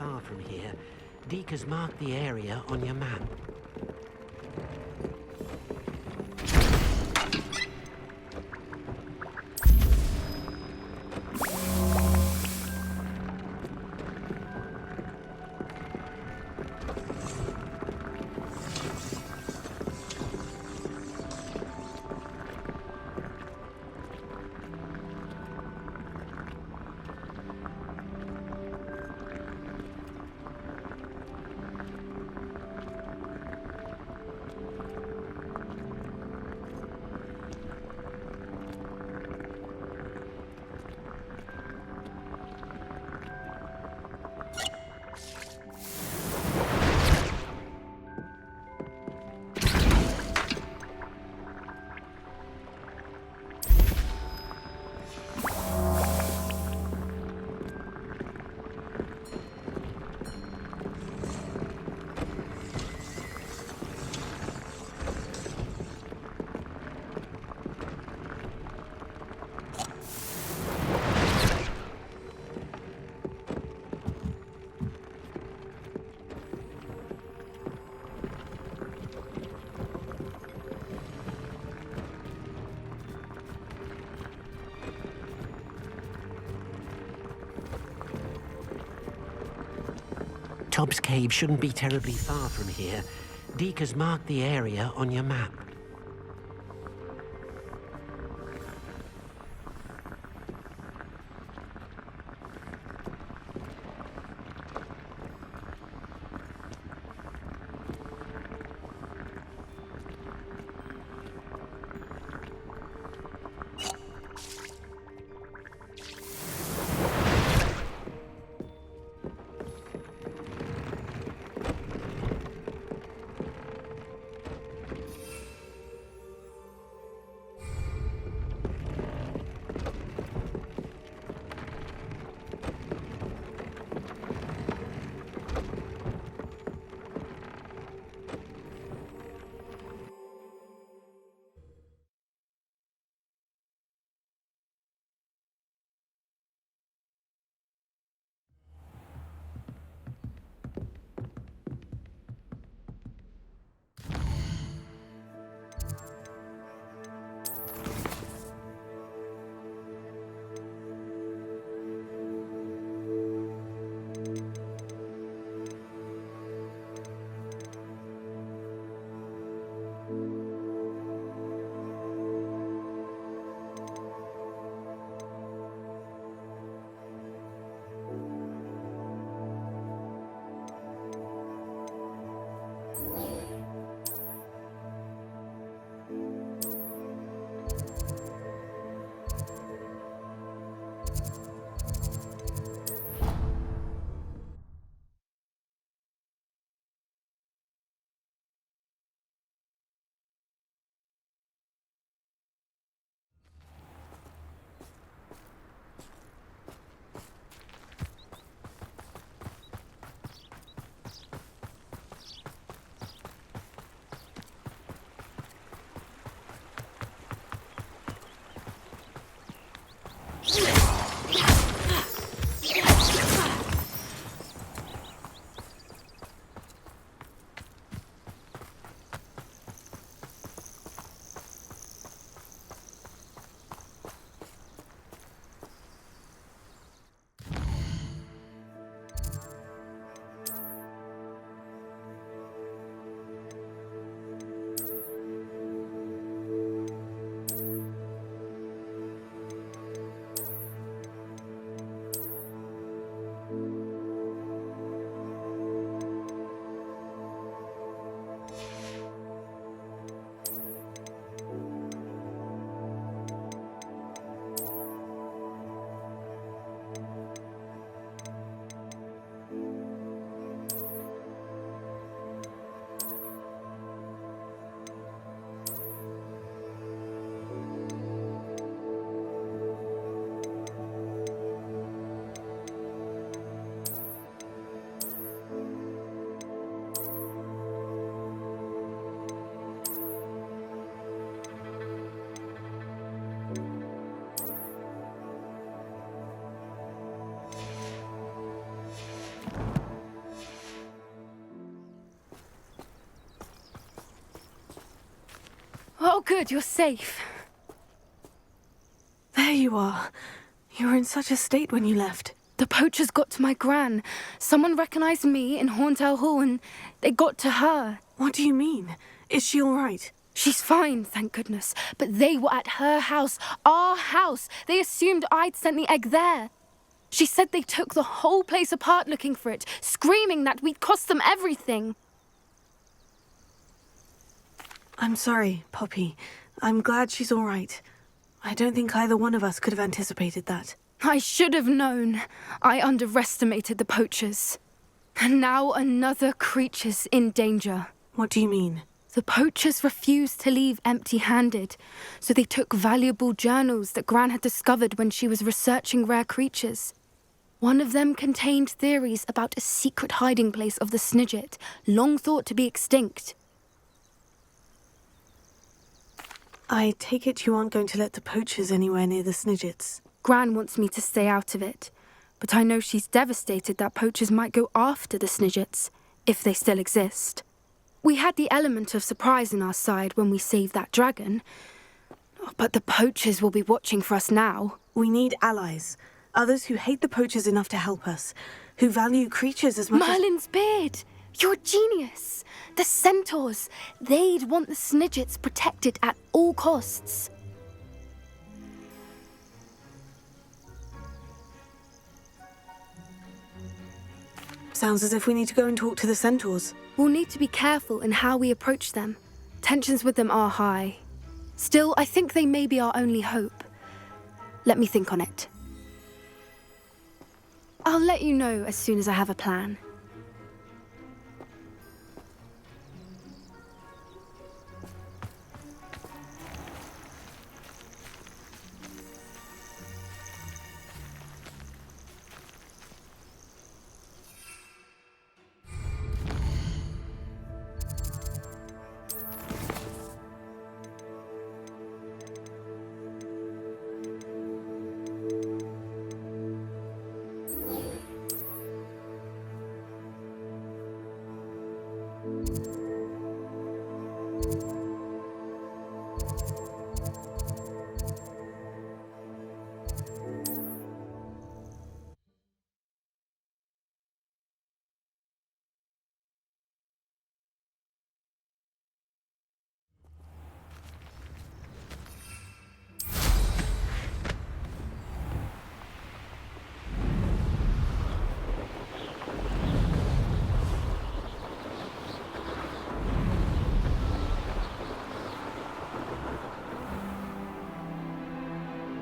far from here. Deke has marked the area on your map. Tobbs Cave shouldn't be terribly far from here. Deke has marked the area on your map. Oh, good, you're safe. There you are. You were in such a state when you left. The poachers got to my gran. Someone recognized me in Horntail Hall and they got to her. What do you mean? Is she all right? She's fine, thank goodness. But they were at her house, our house. They assumed I'd sent the egg there. She said they took the whole place apart looking for it, screaming that we'd cost them everything. I'm sorry, Poppy. I'm glad she's all right. I don't think either one of us could have anticipated that. I should have known. I underestimated the poachers. And now another creature's in danger. What do you mean? The poachers refused to leave empty-handed, so they took valuable journals that Gran had discovered when she was researching rare creatures. One of them contained theories about a secret hiding place of the Snidget, long thought to be extinct. I take it you aren't going to let the poachers anywhere near the Snidgets. Gran wants me to stay out of it, but I know she's devastated that poachers might go after the Snidgets, if they still exist. We had the element of surprise on our side when we saved that dragon, but the poachers will be watching for us now. We need allies. Others who hate the poachers enough to help us, who value creatures as much Merlin's beard! You're a genius! The centaurs! They'd want the Snidgets protected at all costs. Sounds as if we need to go and talk to the centaurs. We'll need to be careful in how we approach them. Tensions with them are high. Still, I think they may be our only hope. Let me think on it. I'll let you know as soon as I have a plan.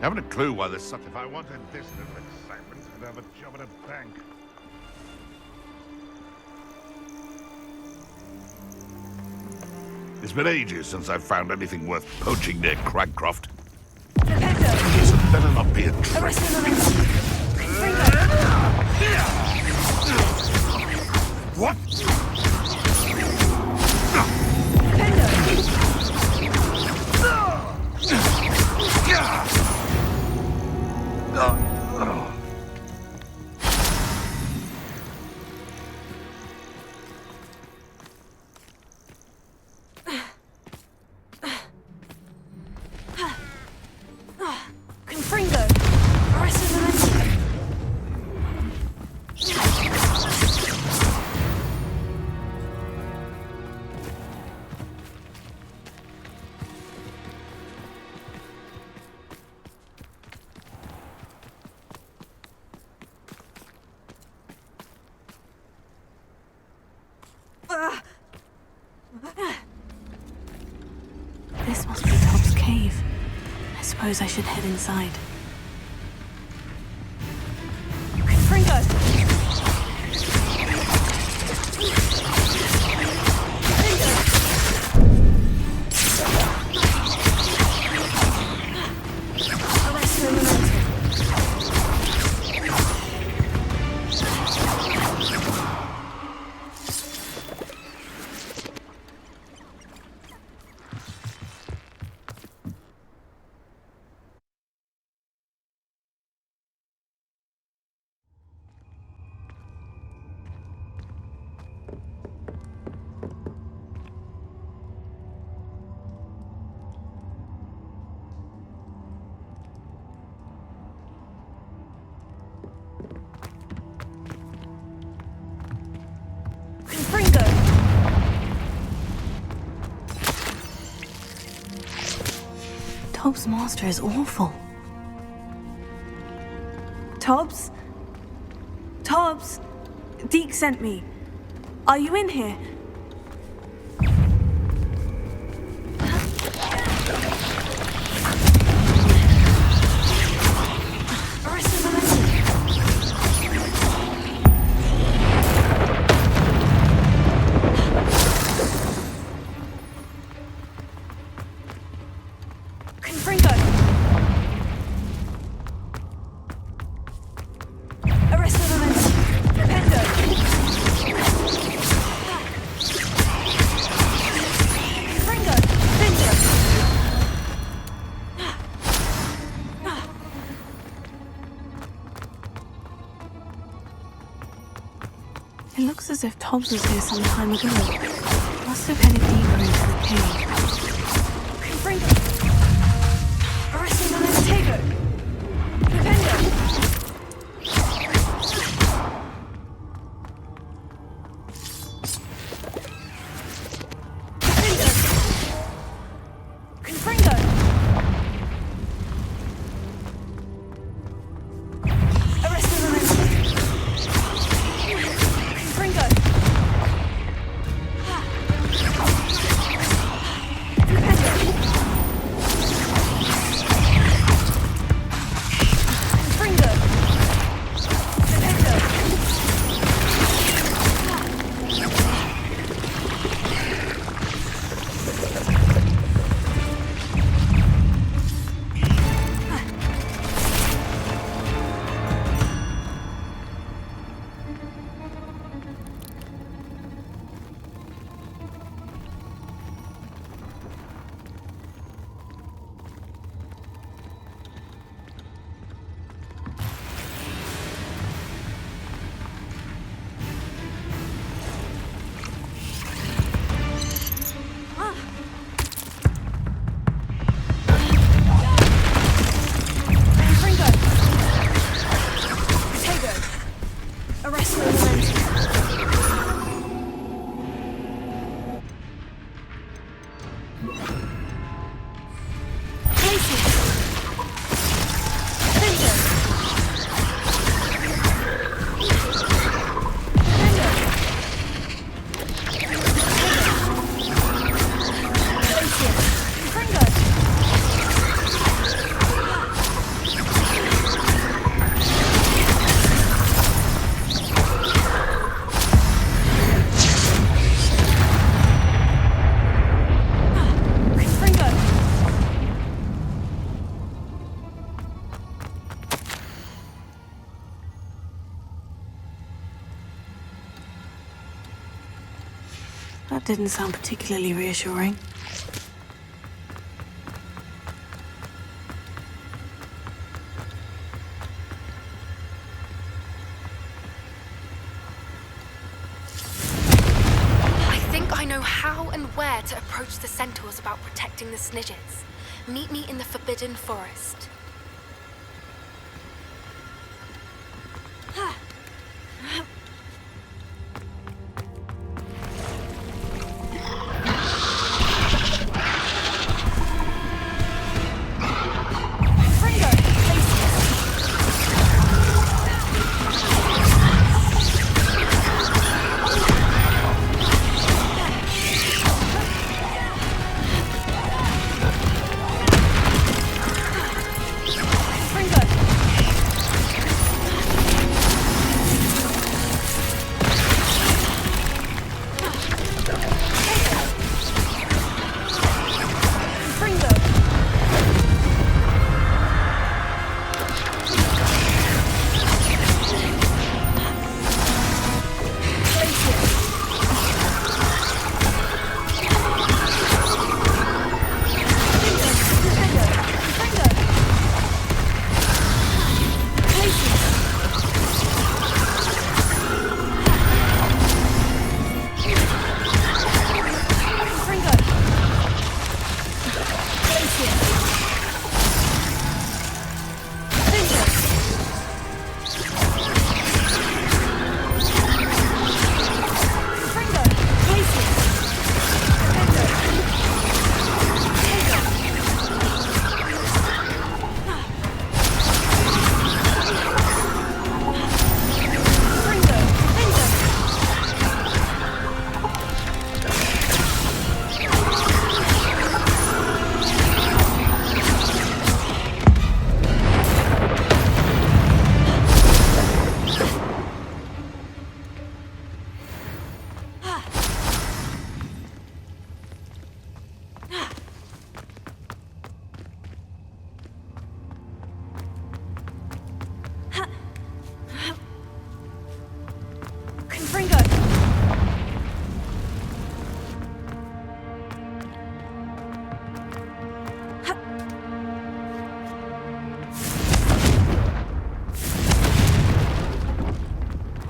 Haven't a clue why there's such. If I wanted this little excitement, I'd have a job at a bank. It's been ages since I've found anything worth poaching near Cragcroft. This had better not be a trick. What? This must be Tob's cave. I suppose I should head inside. Tobbs' master is awful. Tobbs? Tobbs? Deke sent me. Are you in here? It looks as if Tobbs was here some time ago. Must have headed deeper into the cave. That didn't sound particularly reassuring. I think I know how and where to approach the centaurs about protecting the Snidgets. Meet me in the Forbidden Forest.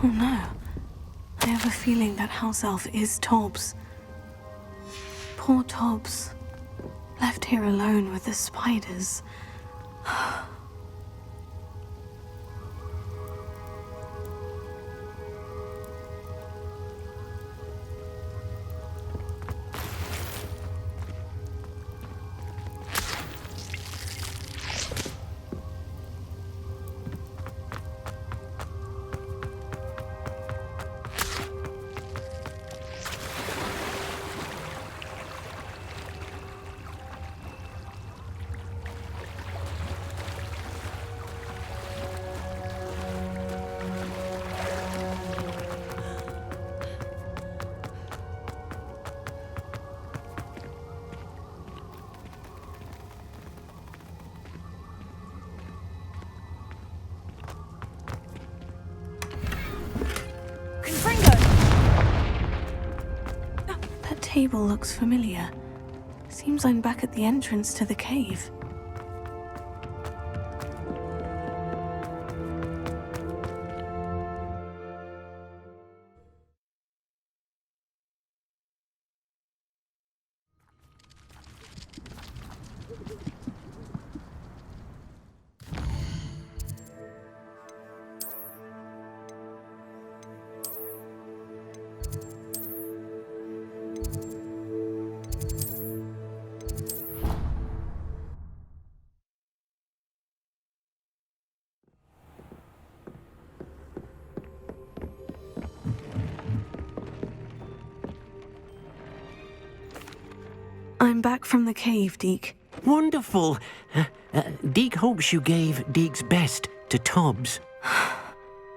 Oh no. I have a feeling that house elf is Tobbs. Poor Tobbs. Left here alone with the spiders. That table looks familiar. Seems I'm back at the entrance to the cave. I'm back from the cave, Deke. Wonderful. Deke hopes you gave Deke's best to Tobbs.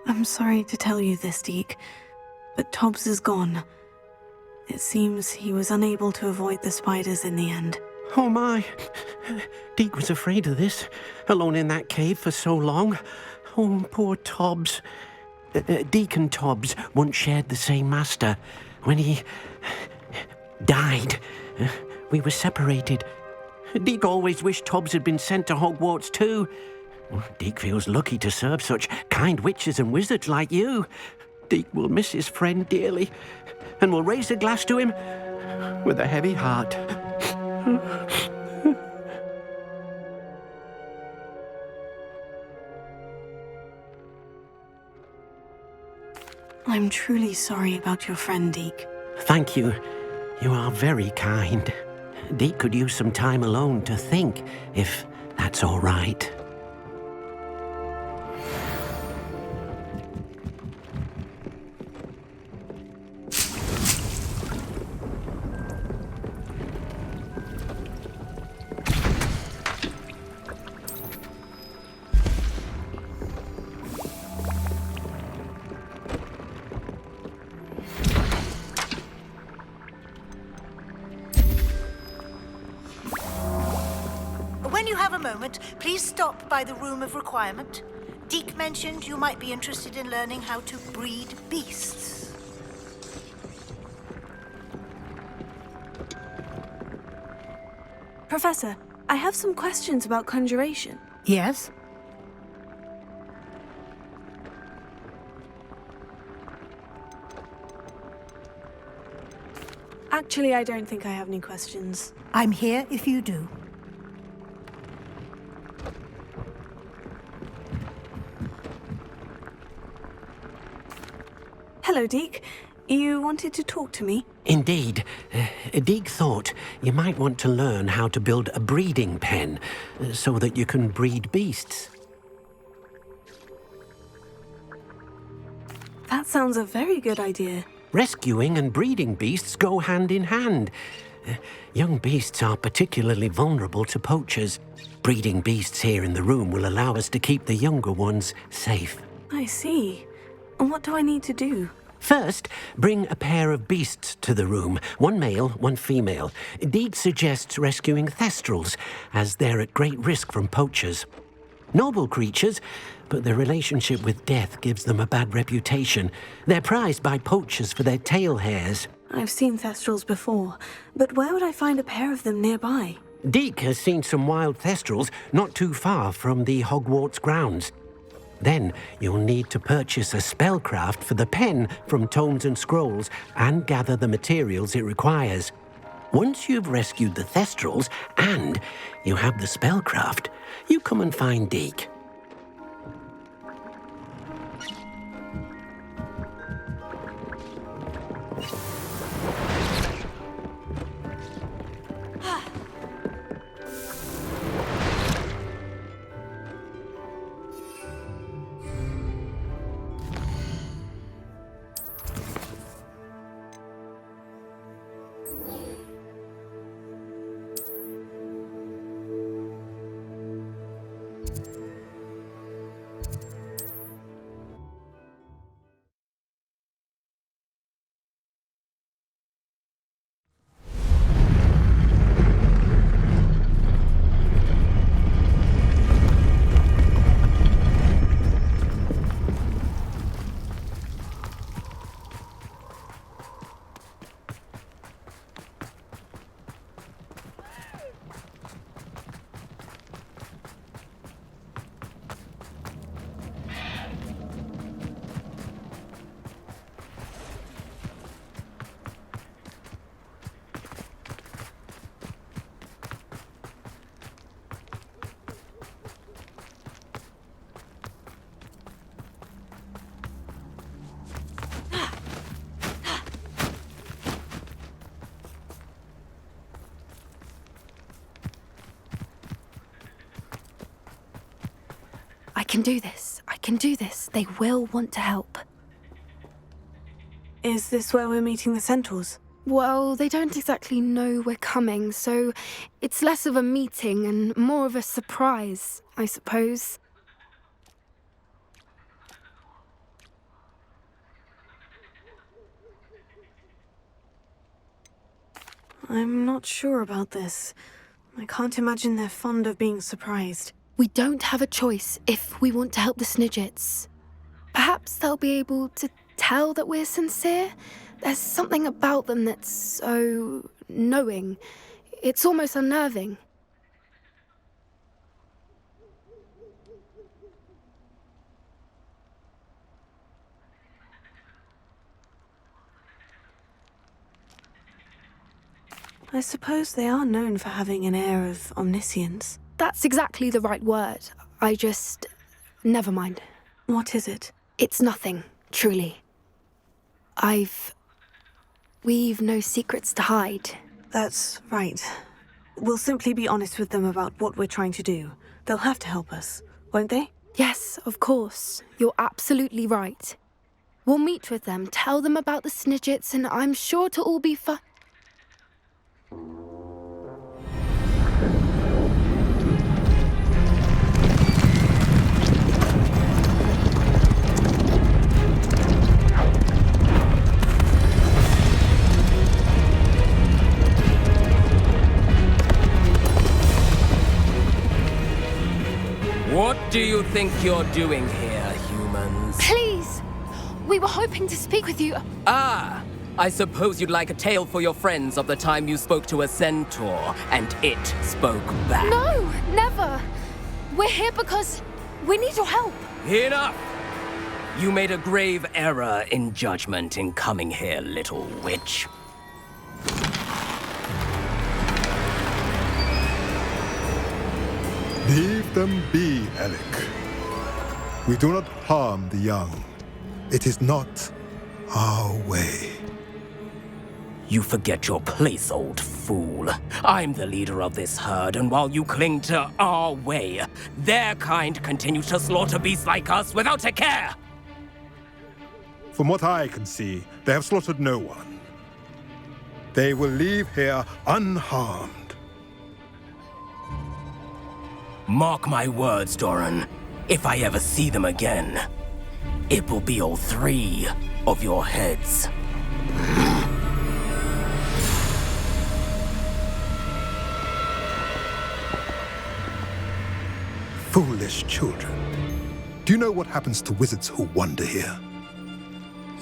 I'm sorry to tell you this, Deke, but Tobbs is gone. It seems he was unable to avoid the spiders in the end. Oh my. Deke was afraid of this, alone in that cave for so long. Oh, poor Tobbs. Deke and Tobbs once shared the same master. When he died, we were separated. Deke always wished Tobbs had been sent to Hogwarts too. Deke feels lucky to serve such kind witches and wizards like you. Deke will miss his friend dearly, and will raise a glass to him with a heavy heart. I'm truly sorry about your friend, Deke. Thank you. You are very kind. Deke could use some time alone to think, if that's all right. When you have a moment, please stop by the Room of Requirement. Deke mentioned you might be interested in learning how to breed beasts. Professor, I have some questions about conjuration. Yes? Actually, I don't think I have any questions. I'm here if you do. Hello, Deke. You wanted to talk to me? Indeed. Deke thought you might want to learn how to build a breeding pen so that you can breed beasts. That sounds a very good idea. Rescuing and breeding beasts go hand in hand. Young beasts are particularly vulnerable to poachers. Breeding beasts here in the room will allow us to keep the younger ones safe. I see. And what do I need to do? First, bring a pair of beasts to the room. One male, one female. Deke suggests rescuing thestrals, as they're at great risk from poachers. Noble creatures, but their relationship with death gives them a bad reputation. They're prized by poachers for their tail hairs. I've seen thestrals before, but where would I find a pair of them nearby? Deke has seen some wild thestrals not too far from the Hogwarts grounds. Then you'll need to purchase a spellcraft for the pen from Tomes and Scrolls and gather the materials it requires. Once you've rescued the Thestrals and you have the spellcraft, you come and find Deke. I can do this. I can do this. They will want to help. Is this where we're meeting the Centaurs? Well, they don't exactly know we're coming, so it's less of a meeting and more of a surprise, I suppose. I'm not sure about this. I can't imagine they're fond of being surprised. We don't have a choice if we want to help the Snidgets. Perhaps they'll be able to tell that we're sincere. There's something about them that's so knowing. It's almost unnerving. I suppose they are known for having an air of omniscience. That's exactly the right word. Never mind. What is it? It's nothing, truly. We've no secrets to hide. That's right. We'll simply be honest with them about what we're trying to do. They'll have to help us, won't they? Yes, of course. You're absolutely right. We'll meet with them, tell them about the Snidgets, and I'm sure it'll all be fine. What do you think you're doing here, humans? Please! We were hoping to speak with you. Ah! I suppose you'd like a tale for your friends of the time you spoke to a centaur, and it spoke back. No, never! We're here because we need your help. Enough! You made a grave error in judgment in coming here, little witch. Leave them be, Alec. We do not harm the young. It is not our way. You forget your place, old fool. I'm the leader of this herd, and while you cling to our way, their kind continue to slaughter beasts like us without a care! From what I can see, they have slaughtered no one. They will leave here unharmed. Mark my words, Doran. If I ever see them again, it will be all 3 of your heads. Foolish children. Do you know what happens to wizards who wander here?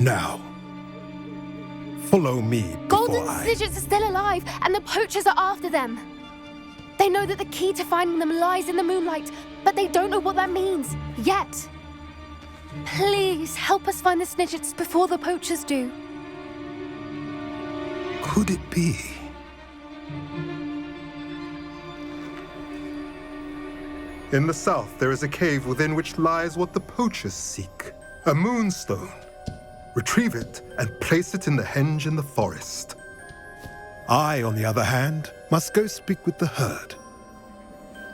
Now, follow me before Golden Snidgets are still alive, and the poachers are after them. They know that the key to finding them lies in the moonlight, but they don't know what that means, yet. Please help us find the Snidgets before the poachers do. Could it be? In the south, there is a cave within which lies what the poachers seek. A moonstone. Retrieve it and place it in the henge in the forest. I, on the other hand, must go speak with the herd.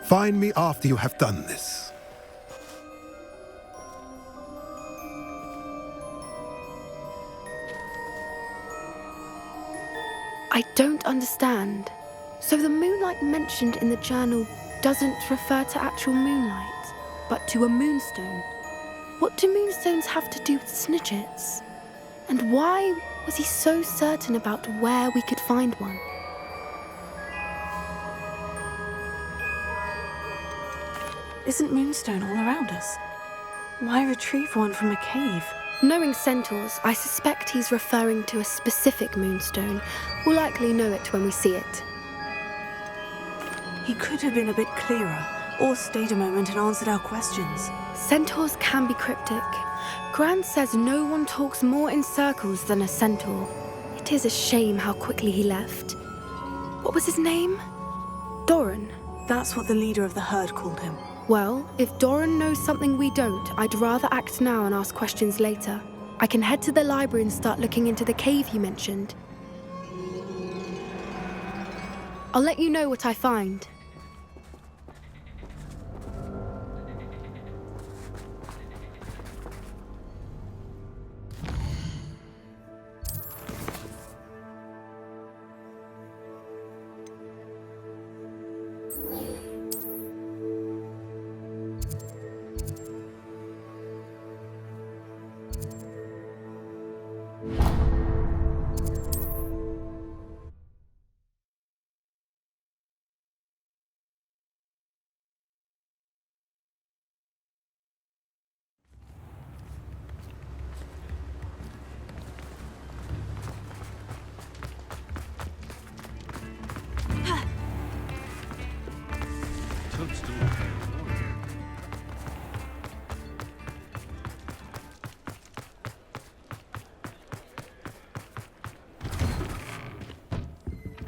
Find me after you have done this. I don't understand. So the moonlight mentioned in the journal doesn't refer to actual moonlight, but to a moonstone. What do moonstones have to do with Snidgets? And why was he so certain about where we could find one? Isn't moonstone all around us? Why retrieve one from a cave? Knowing centaurs, I suspect he's referring to a specific moonstone. We'll likely know it when we see it. He could have been a bit clearer, or stayed a moment and answered our questions. Centaurs can be cryptic. Gran says no one talks more in circles than a centaur. It is a shame how quickly he left. What was his name? Doran. That's what the leader of the herd called him. Well, if Doran knows something we don't, I'd rather act now and ask questions later. I can head to the library and start looking into the cave you mentioned. I'll let you know what I find.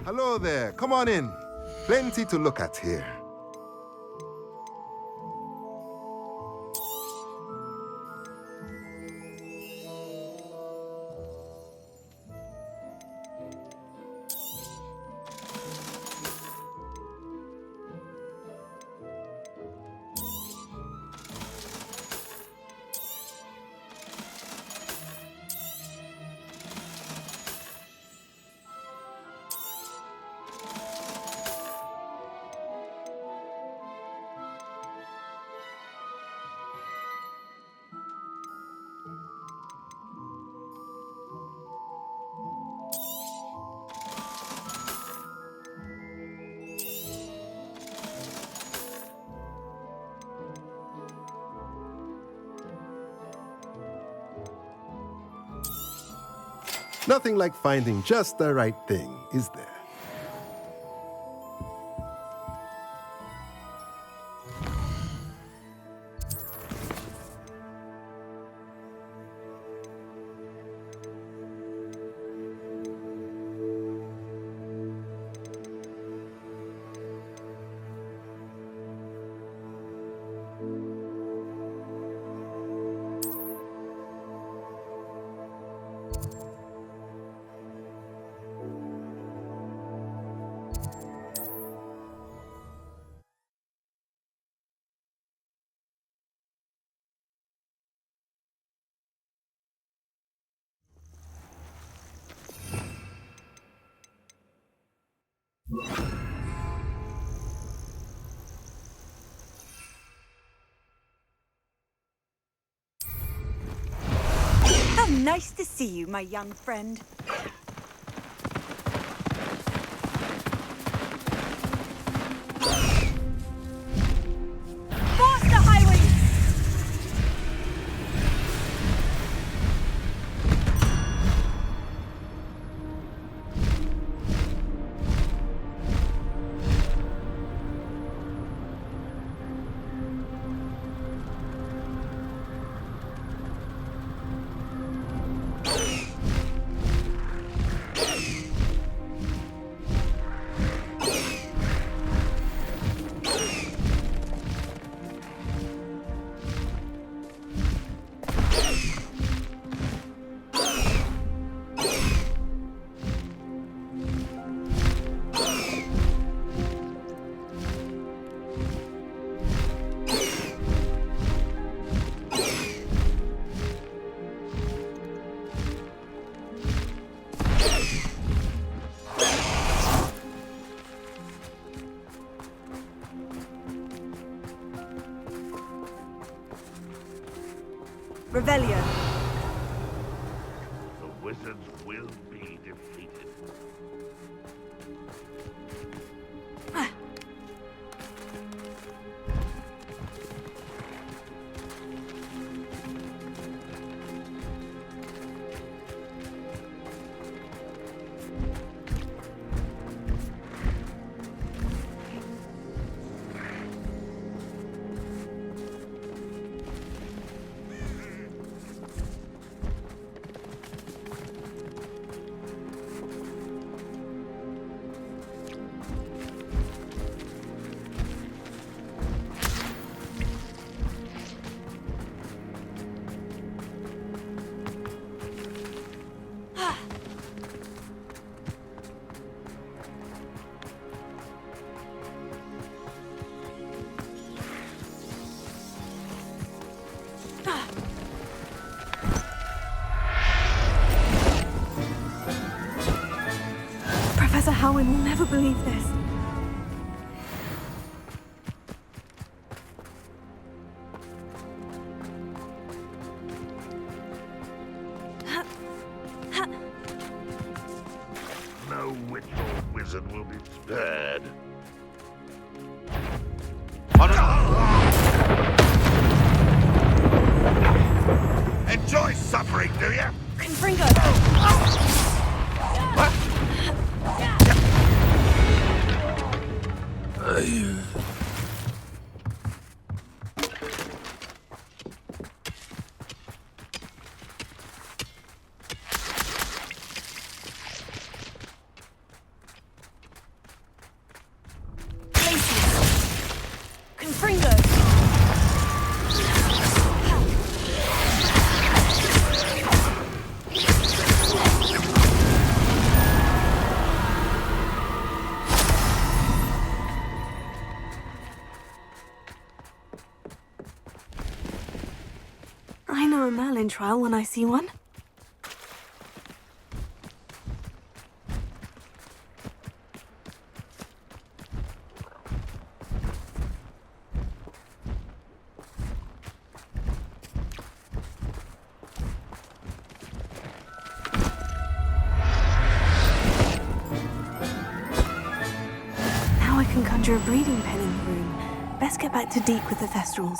Hello there, come on in. Plenty to look at here. Nothing like finding just the right thing, is there? How nice to see you, my young friend. Faster, highway! Revelio. The wizards will be defeated. Professor Howin will never believe this. No witch or wizard will be spared. Enjoy suffering, do you? Confringo! Confringo! I know a Merlin trial when I see one. Now I can conjure a breeding pen in the room. Best get back to Deke with the Thestrals.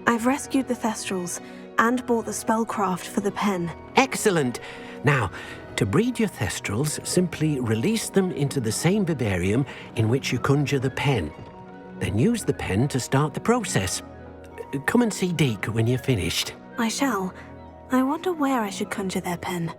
I've rescued the Thestrals and bought the spellcraft for the pen. Excellent. Now, to breed your Thestrals, simply release them into the same vivarium in which you conjure the pen. Then use the pen to start the process. Come and see Deke when you're finished. I shall. I wonder where I should conjure their pen.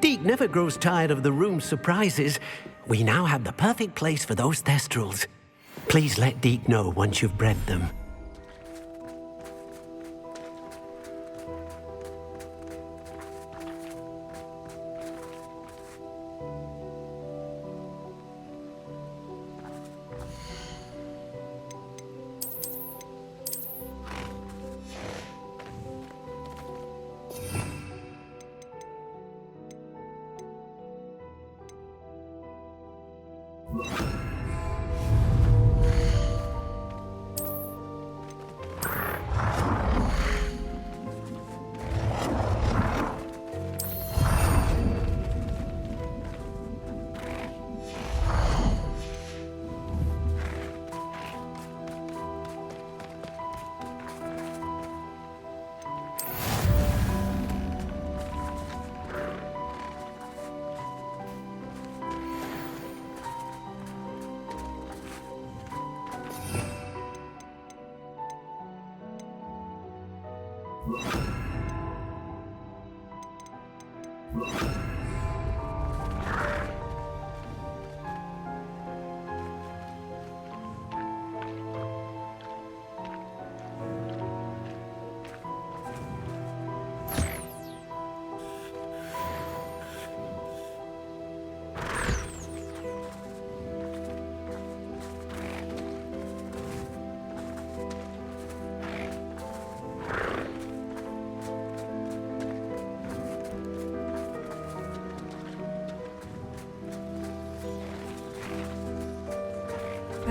Deke never grows tired of the room's surprises. We now have the perfect place for those Thestrals. Please let Deke know once you've bred them.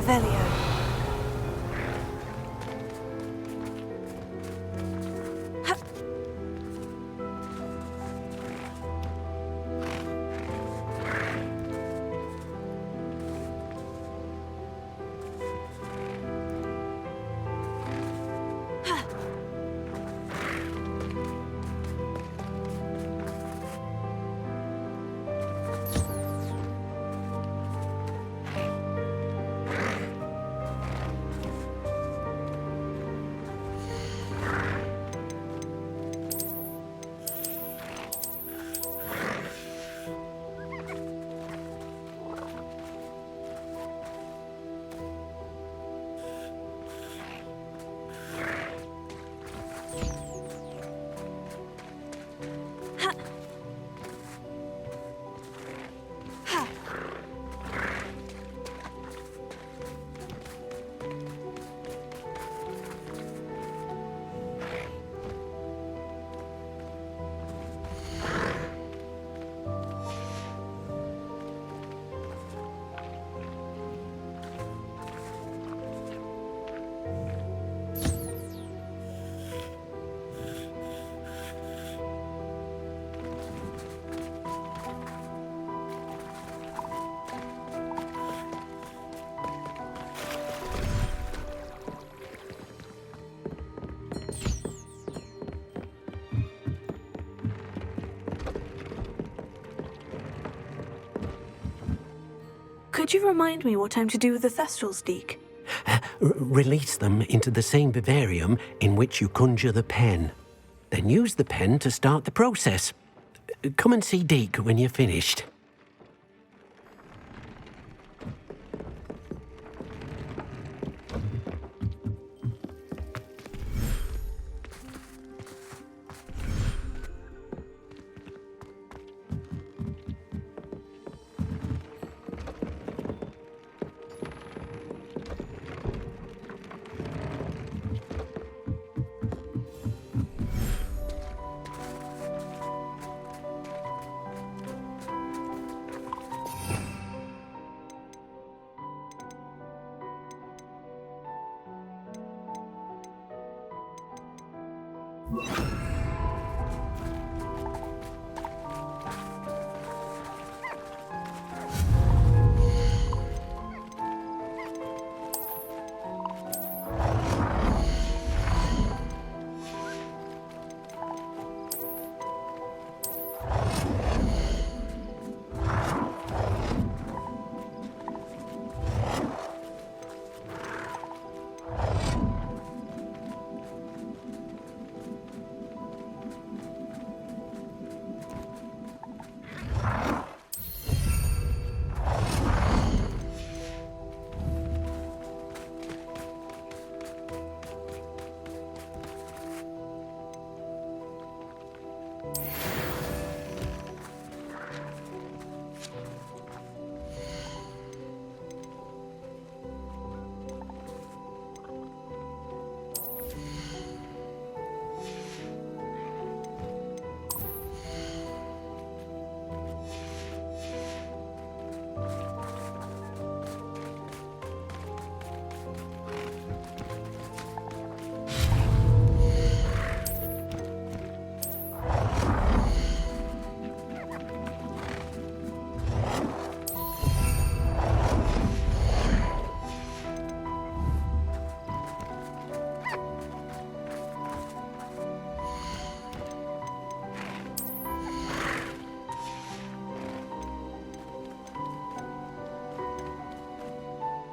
Revelio. Could you remind me what I'm to do with the Thestrals, Deke? Release them into the same vivarium in which you conjure the pen. Then use the pen to start the process. Come and see Deke when you're finished.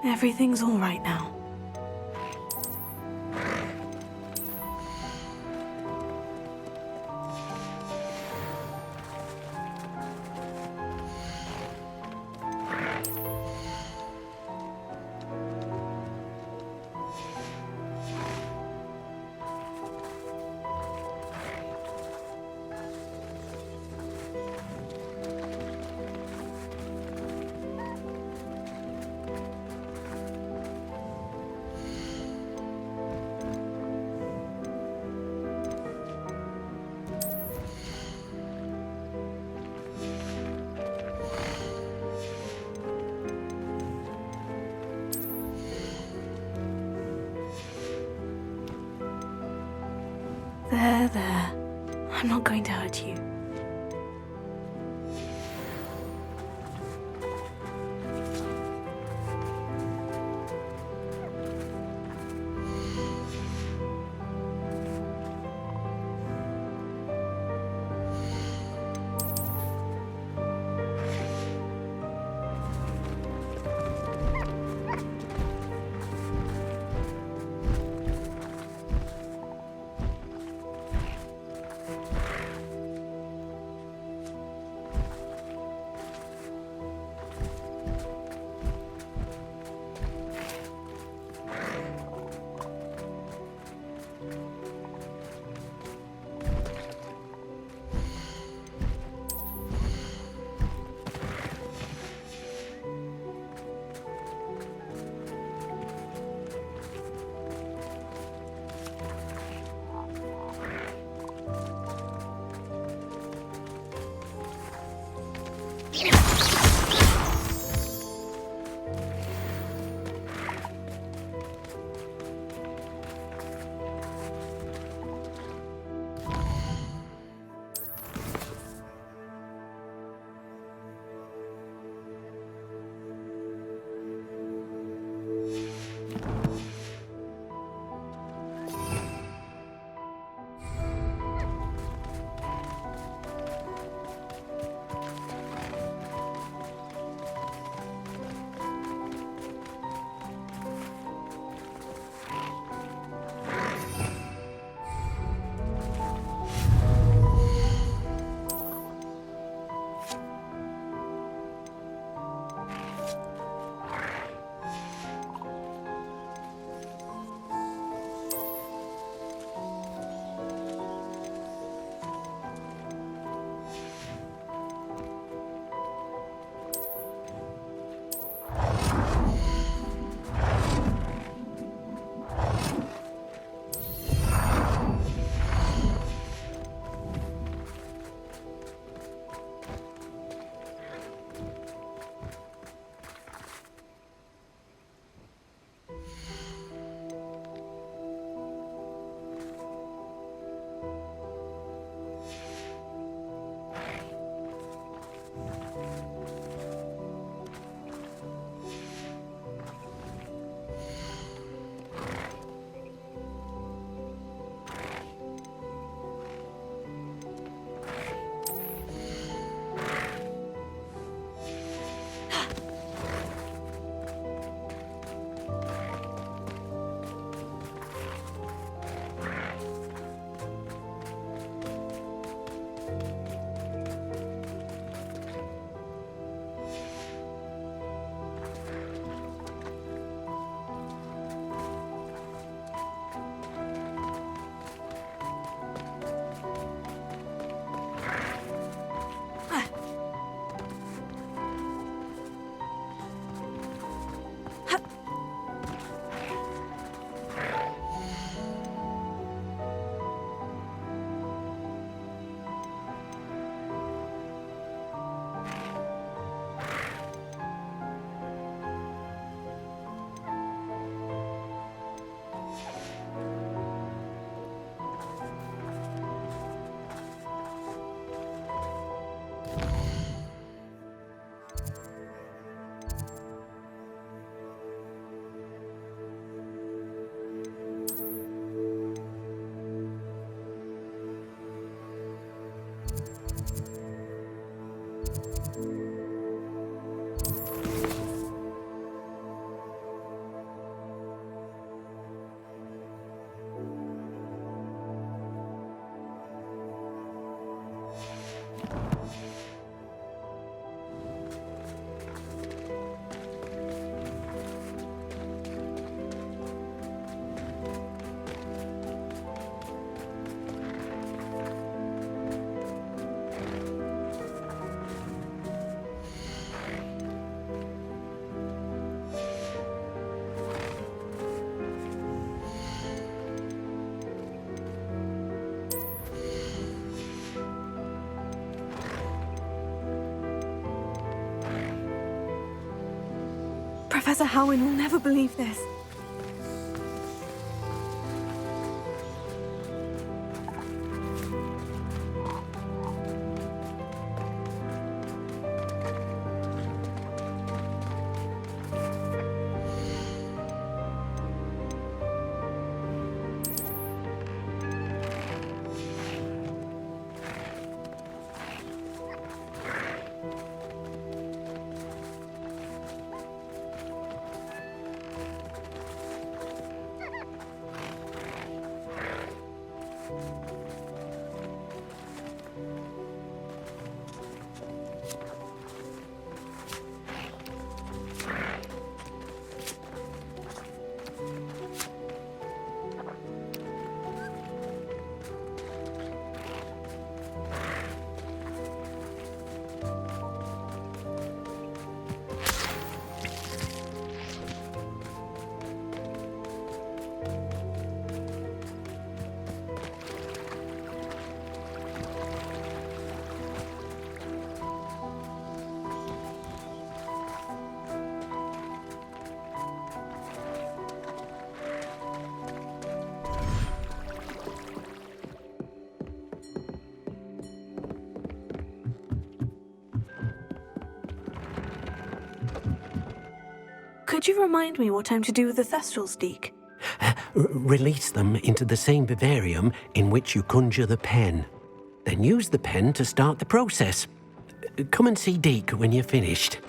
Everything's all right now. There. I'm not going to hurt you. Professor Howin will never believe this. Could you remind me what I'm to do with the Thestrals, Deke? Release them into the same vivarium in which you conjure the pen. Then use the pen to start the process. Come and see Deke when you're finished.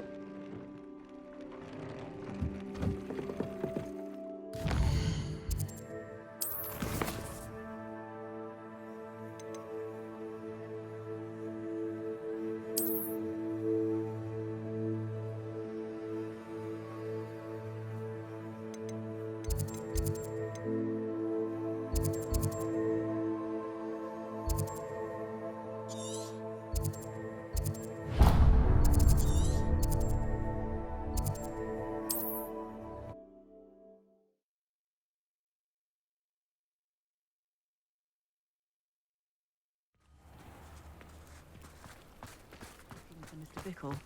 Mr. Bickle.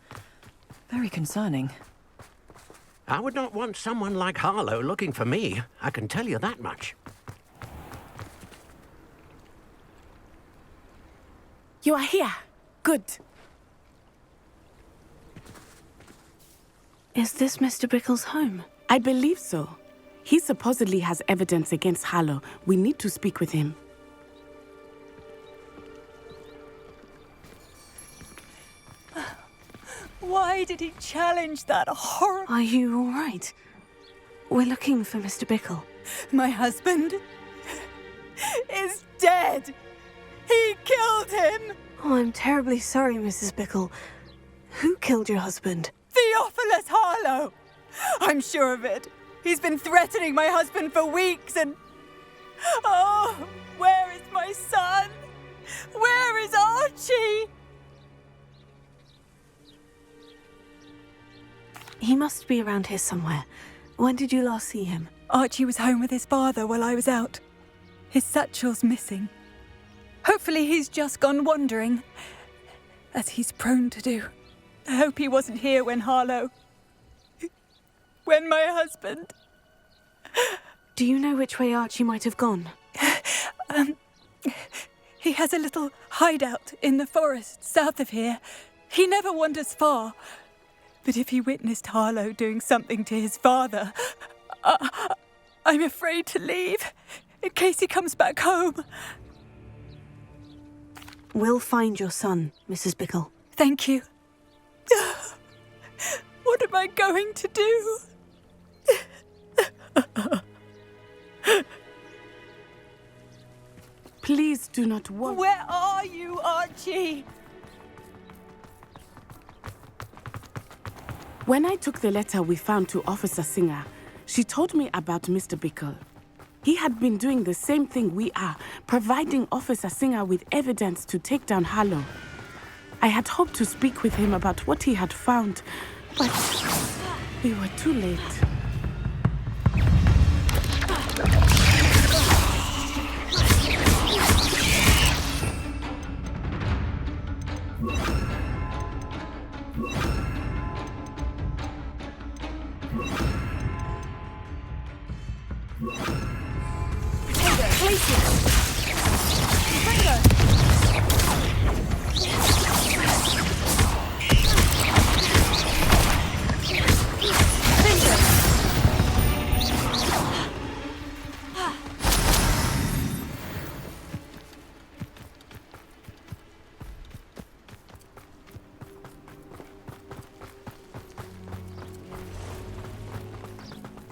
Very concerning. I would not want someone like Harlow looking for me. I can tell you that much. You are here. Good. Is this Mr. Bickle's home? I believe so. He supposedly has evidence against Hallow. We need to speak with him. Why did he challenge that horrible... Are you all right? We're looking for Mr. Bickle. My husband is dead. He killed him. Oh, I'm terribly sorry, Mrs. Bickle. Who killed your husband? Theophilus Harlow. I'm sure of it. He's been threatening my husband for weeks and... Oh, where is my son? Where is Archie? He must be around here somewhere. When did you last see him? Archie was home with his father while I was out. His satchel's missing. Hopefully he's just gone wandering, as he's prone to do. I hope he wasn't here when Harlow... when my husband... Do you know which way Archie might have gone? He has a little hideout in the forest south of here. He never wanders far. But if he witnessed Harlow doing something to his father, I'm afraid to leave, in case he comes back home. We'll find your son, Mrs. Bickle. Thank you. What am I going to do? Please do not worry. Where are you, Archie? When I took the letter we found to Officer Singer, she told me about Mr. Bickle. He had been doing the same thing we are, providing Officer Singer with evidence to take down Hallow. I had hoped to speak with him about what he had found, but we were too late.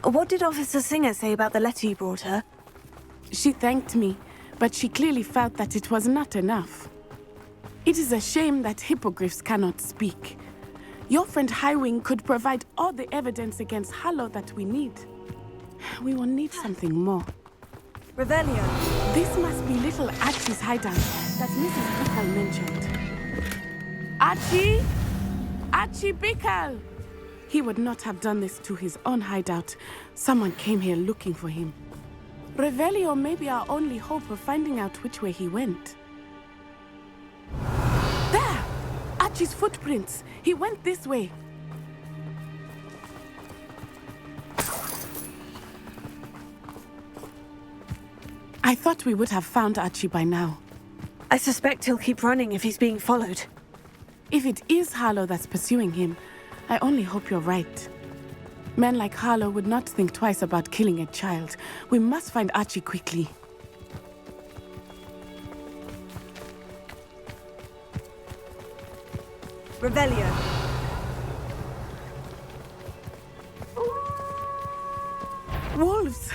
What did Officer Singer say about the letter you brought her? She thanked me, but she clearly felt that it was not enough. It is a shame that hippogriffs cannot speak. Your friend Highwing could provide all the evidence against Hallow that we need. We will need something more. Revelio. This must be little Archie's hideout that Mrs. Bickle mentioned. Archie? Archie Bickle! He would not have done this to his own hideout. Someone came here looking for him. Revelio may be our only hope of finding out which way he went. There! Archie's footprints. He went this way. I thought we would have found Archie by now. I suspect he'll keep running if he's being followed. If it is Hallow that's pursuing him, I only hope you're right. Men like Harlow would not think twice about killing a child. We must find Archie quickly. Revelio. Wolves!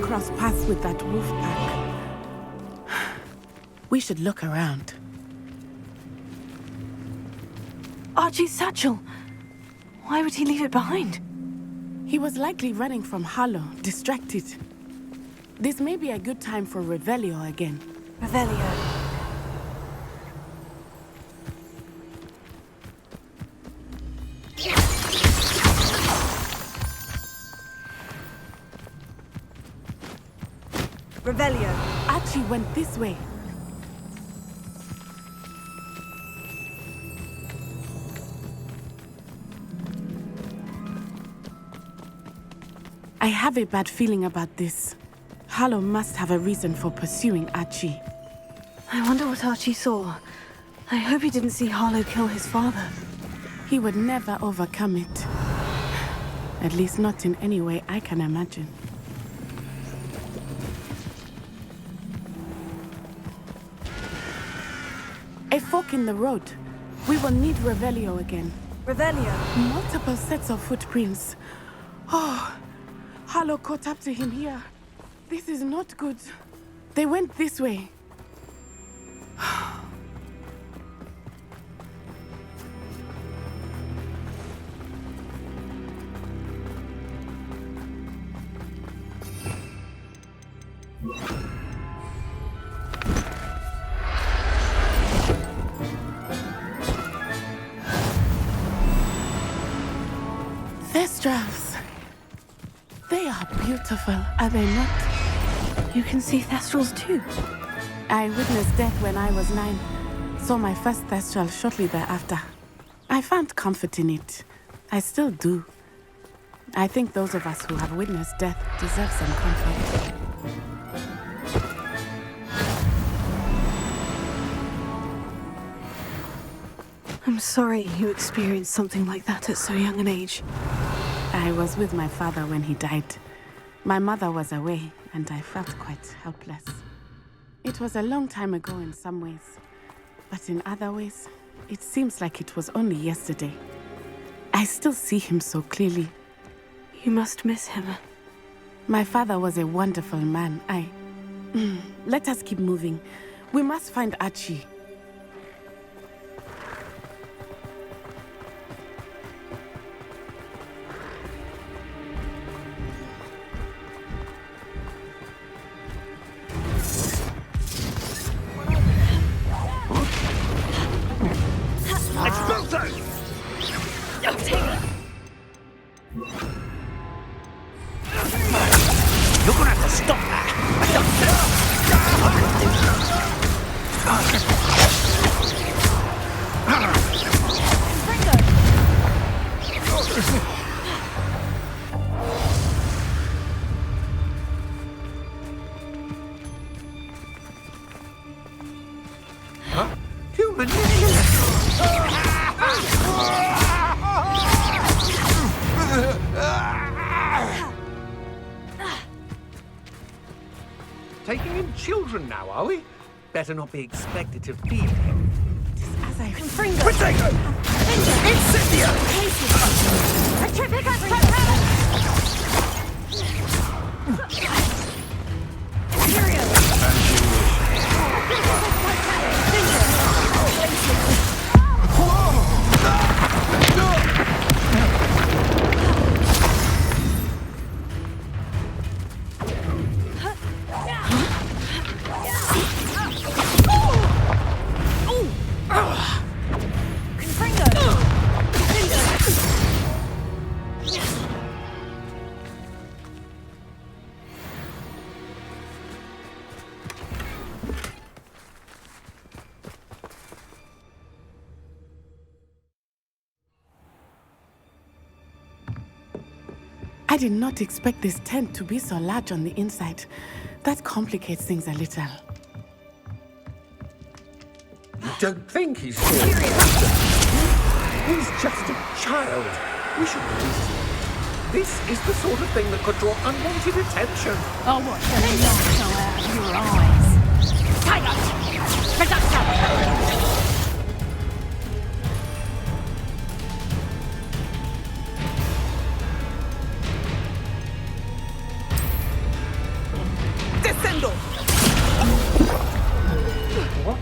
Cross paths with that wolf pack. We should look around. Archie's satchel. Why would he leave it behind? He was likely running from Hallow, distracted. This may be a good time for Revelio again. Revelio. Revelio. Archie went this way. I have a bad feeling about this. Hallow must have a reason for pursuing Archie. I wonder what Archie saw. I hope he didn't see Harlow kill his father. He would never overcome it. At least not in any way I can imagine. A fork in the road. We will need Revelio again. Revelio. Multiple sets of footprints. Oh, Harlow caught up to him here. This is not good. They went this way. Thestrals. They are beautiful, are they not? You can see Thestrals too. I witnessed death when I was 9. Saw my first Thestral shortly thereafter. I found comfort in it. I still do. I think those of us who have witnessed death deserve some comfort. I'm sorry you experienced something like that at so young an age. I was with my father when he died. My mother was away, and I felt quite helpless. It was a long time ago in some ways, but in other ways, it seems like it was only yesterday. I still see him so clearly. You must miss him. My father was a wonderful man. Let us keep moving. We must find Archie. You're gonna have to stop that! Huh? Human! Taking in children now, are we? Better not be expected to feed them. As I Fringo! Incendio! I did not expect this tent to be so large on the inside. That complicates things a little. You don't think he's serious? He's just a child. We should release him. This is the sort of thing that could draw unwanted attention. I'll watch the light go out of your eyes. Silence! Production! Descendo! What?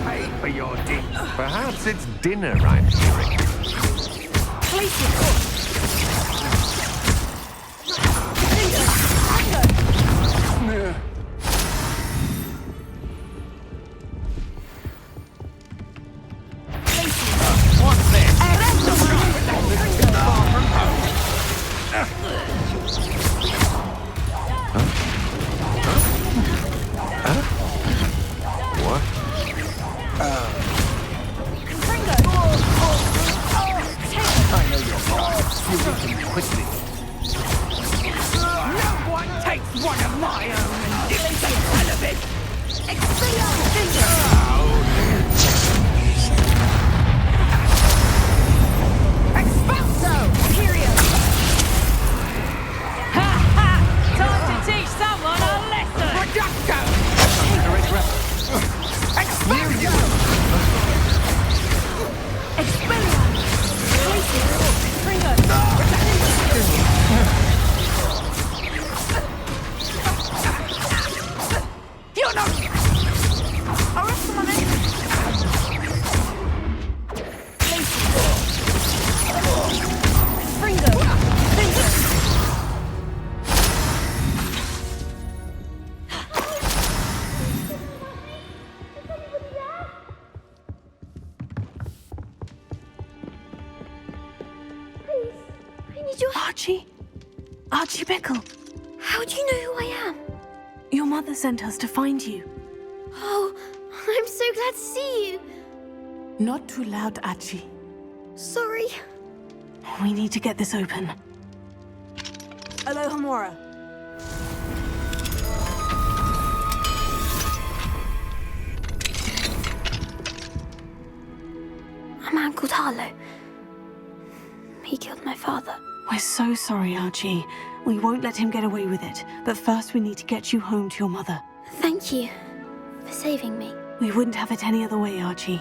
Pay for your dinner. Perhaps it's dinner I'm hearing. What's this? What? I know you're right. You need them quickly. No one takes one of my own and dips a hell of it! Expulso! Period! Ha ha! Time to teach someone a lesson! Reducto! Expulso! You're not... Arrest them on it! Fringo! Archie Bickle. How do you know who I am? Your mother sent us to find you. Oh, I'm so glad to see you. Not too loud, Archie. Sorry. We need to get this open. Aloha Mora. A man called Harlow. He killed my father. We're so sorry, Archie. We won't let him get away with it. But first we need to get you home to your mother. Thank you for saving me. We wouldn't have it any other way, Archie.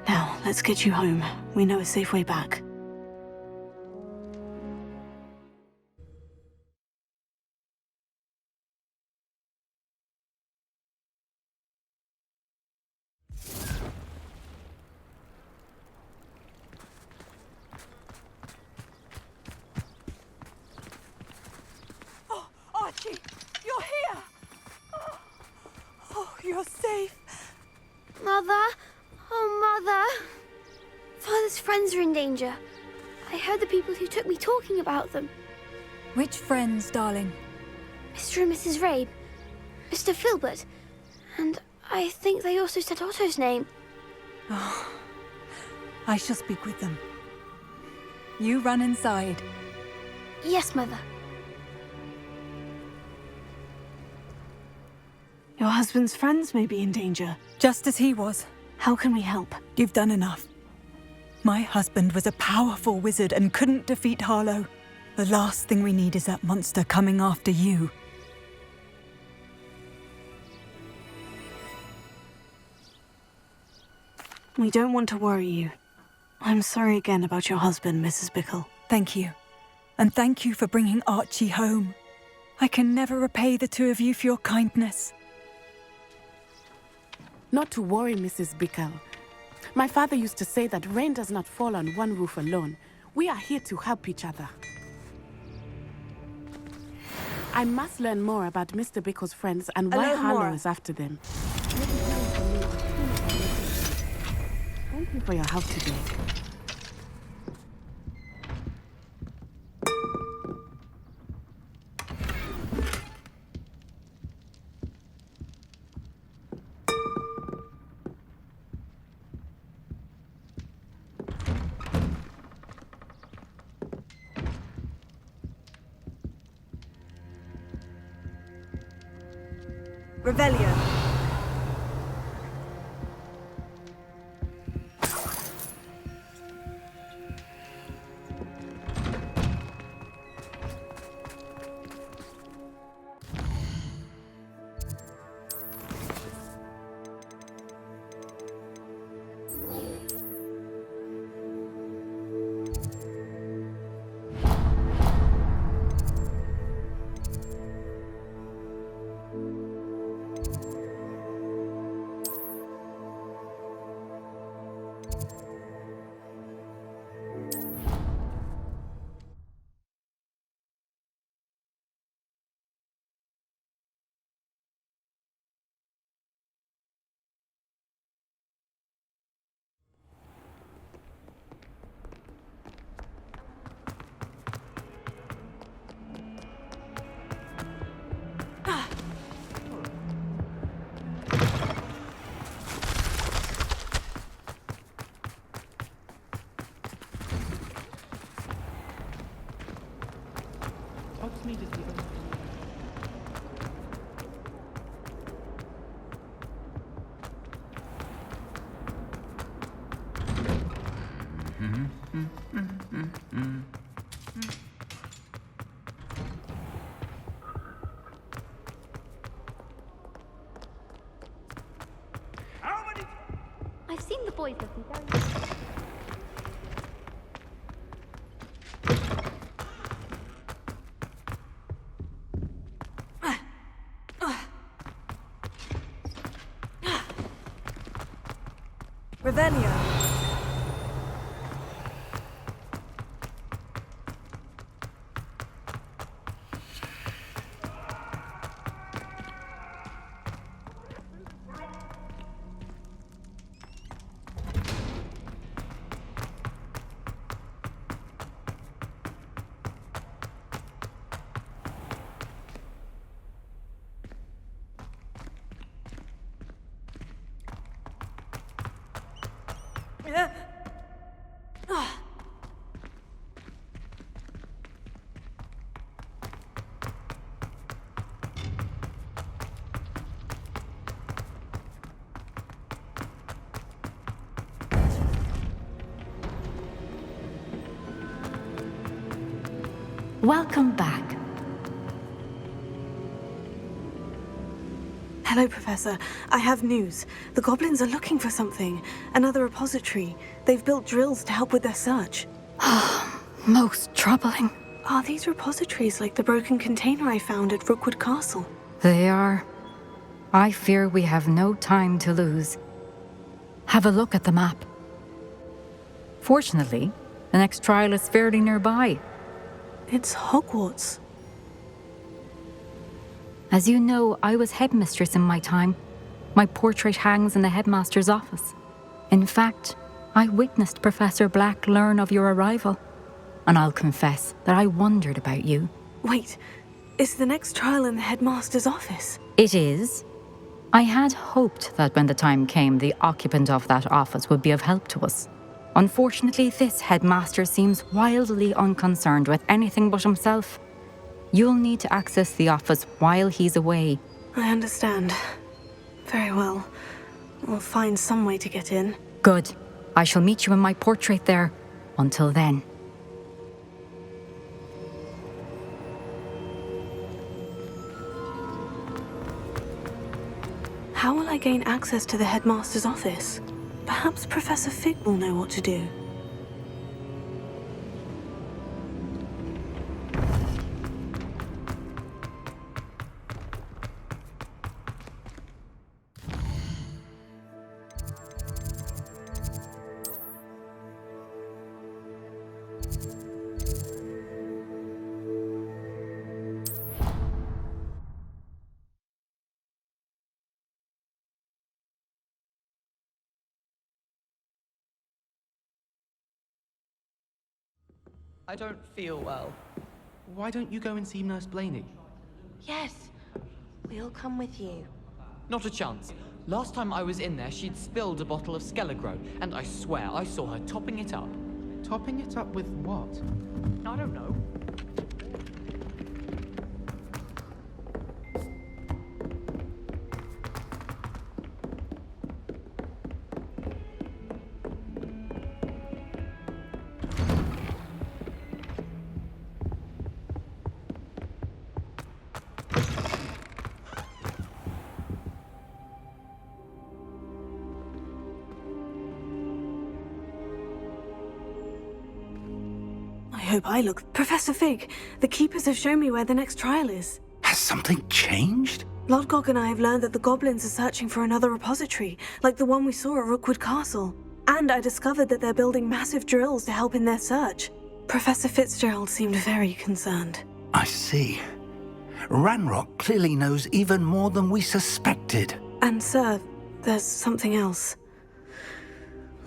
Now, let's get you home. We know a safe way back. Archie, you're here! Oh, you're safe. Mother? Oh, Mother. Father's friends are in danger. I heard the people who took me talking about them. Which friends, darling? Mr. and Mrs. Rabe, Mr. Filbert, and I think they also said Otto's name. Oh, I shall speak with them. You run inside. Yes, Mother. Your husband's friends may be in danger. Just as he was. How can we help? You've done enough. My husband was a powerful wizard and couldn't defeat Harlow. The last thing we need is that monster coming after you. We don't want to worry you. I'm sorry again about your husband, Mrs. Bickle. Thank you. And thank you for bringing Archie home. I can never repay the two of you for your kindness. Not to worry, Mrs. Bickle. My father used to say that rain does not fall on one roof alone. We are here to help each other. I must learn more about Mr. Bickle's friends and why Hallows is after them. Thank you for your help today. Revelio. I've seen the boys looking very... Revelio. Welcome back. Hello, Professor. I have news. The goblins are looking for something. Another repository. They've built drills to help with their search. Most troubling. Are these repositories like the broken container I found at Rookwood Castle? They are. I fear we have no time to lose. Have a look at the map. Fortunately, the next trial is fairly nearby. It's Hogwarts. As you know, I was headmistress in my time. My portrait hangs in the headmaster's office. In fact, I witnessed Professor Black learn of your arrival. And I'll confess that I wondered about you. Wait, is the next trial in the headmaster's office? It is. I had hoped that when the time came, the occupant of that office would be of help to us. Unfortunately, this headmaster seems wildly unconcerned with anything but himself. You'll need to access the office while he's away. I understand. Very well. We'll find some way to get in. Good. I shall meet you in my portrait there. Until then. How will I gain access to the headmaster's office? Perhaps Professor Fig will know what to do. I don't feel well. Why don't you go and see Nurse Blaney? Yes, we'll come with you. Not a chance. Last time I was in there, she'd spilled a bottle of Skelegro, and I swear I saw her topping it up. Topping it up with what? I don't know. hope I look. Professor Fig, the Keepers have shown me where the next trial is. Has something changed? Lodgok and I have learned that the goblins are searching for another repository, like the one we saw at Rookwood Castle. And I discovered that they're building massive drills to help in their search. Professor Fitzgerald seemed very concerned. I see. Ranrock clearly knows even more than we suspected. And sir, there's something else.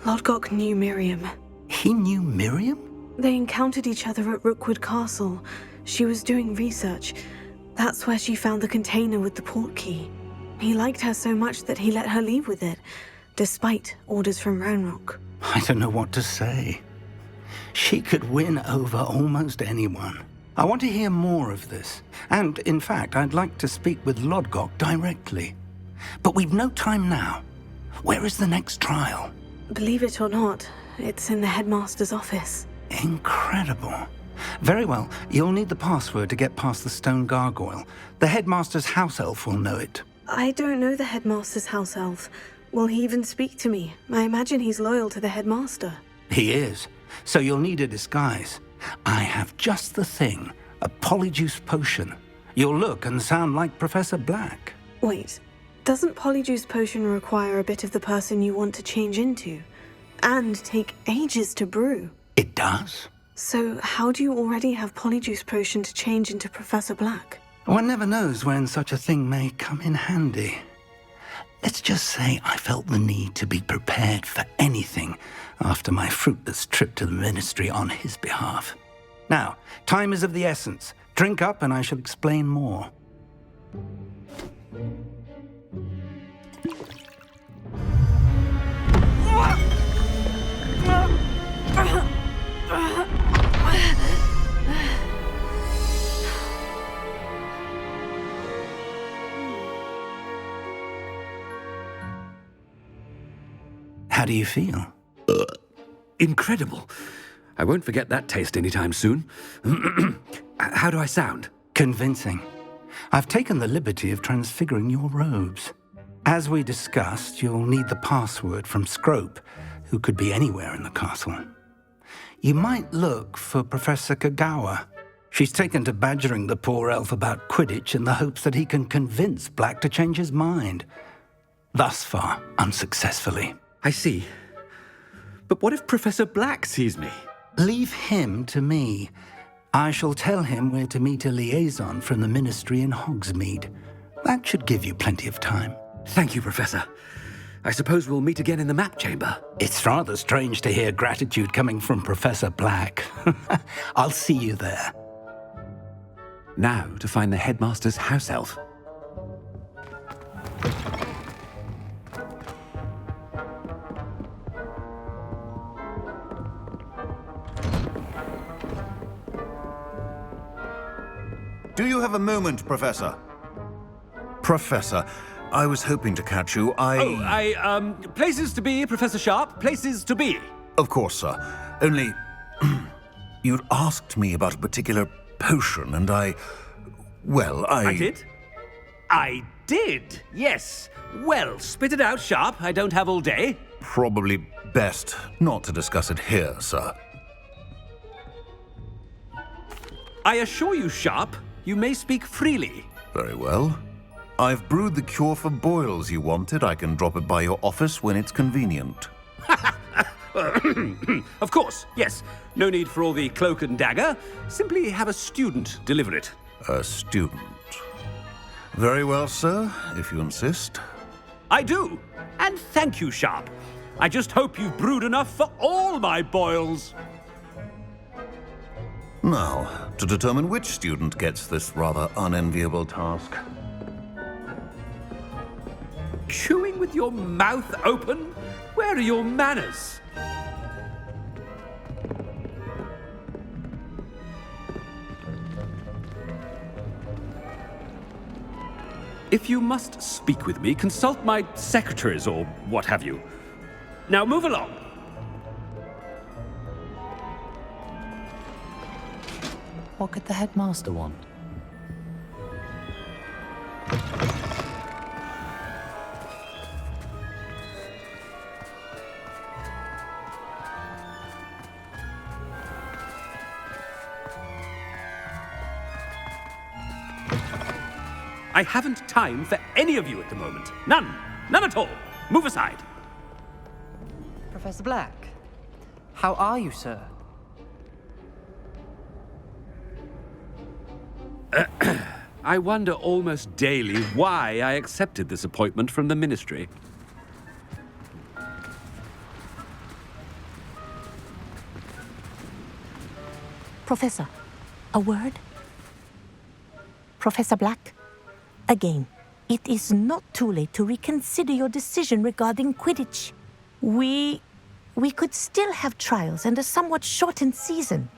Lodgok knew Miriam. He knew Miriam? They encountered each other at Rookwood Castle. She was doing research. That's where she found the container with the port key. He liked her so much that he let her leave with it, despite orders from Ranrock. I don't know what to say. She could win over almost anyone. I want to hear more of this. And, in fact, I'd like to speak with Lodgok directly. But we've no time now. Where is the next trial? Believe it or not, it's in the headmaster's office. Incredible. Very well, you'll need the password to get past the stone gargoyle. The headmaster's house elf will know it. I don't know the headmaster's house elf. Will he even speak to me? I imagine he's loyal to the headmaster. He is. So you'll need a disguise. I have just the thing. A polyjuice potion. You'll look and sound like Professor Black. Wait, doesn't polyjuice potion require a bit of the person you want to change into? And take ages to brew? It does. So how do you already have polyjuice potion to change into Professor Black? One never knows when such a thing may come in handy. Let's just say I felt the need to be prepared for anything after my fruitless trip to the ministry on his behalf. Now, time is of the essence. Drink up and I shall explain more. How do you feel? Incredible. I won't forget that taste anytime soon. How do I sound? Convincing. I've taken the liberty of transfiguring your robes. As we discussed, you'll need the password from Scrope, who could be anywhere in the castle. You might look for Professor Kagawa. She's taken to badgering the poor elf about Quidditch in the hopes that he can convince Black to change his mind. Thus far, unsuccessfully. I see. But what if Professor Black sees me? Leave him to me. I shall tell him where to meet a liaison from the ministry in Hogsmeade. That should give you plenty of time. Thank you, Professor. I suppose we'll meet again in the map chamber. It's rather strange to hear gratitude coming from Professor Black. I'll see you there. Now to find the headmaster's house elf. Do you have a moment, Professor? Professor, I was hoping to catch you. Places to be, Professor Sharp. Places to be. Of course, sir. Only, you'd asked me about a particular potion, and I did? I did, yes. Well, spit it out, Sharp. I don't have all day. Probably best not to discuss it here, sir. I assure you, Sharp, you may speak freely. Very well. I've brewed the cure for boils you wanted. I can drop it by your office when it's convenient. Of course, yes. No need for all the cloak and dagger. Simply have a student deliver it. A student. Very well, sir, if you insist. I do. And thank you, Sharp. I just hope you've brewed enough for all my boils. Now, to determine which student gets this rather unenviable task. Chewing with your mouth open? Where are your manners? If you must speak with me, consult my secretaries or what have you. Now move along. What could the headmaster want? I haven't time for any of you at the moment. None. None at all. Move aside. Professor Black, how are you, sir? I wonder almost daily why I accepted this appointment from the Ministry. Professor, a word? Professor Black, again, it is not too late to reconsider your decision regarding Quidditch. We could still have trials and a somewhat shortened season.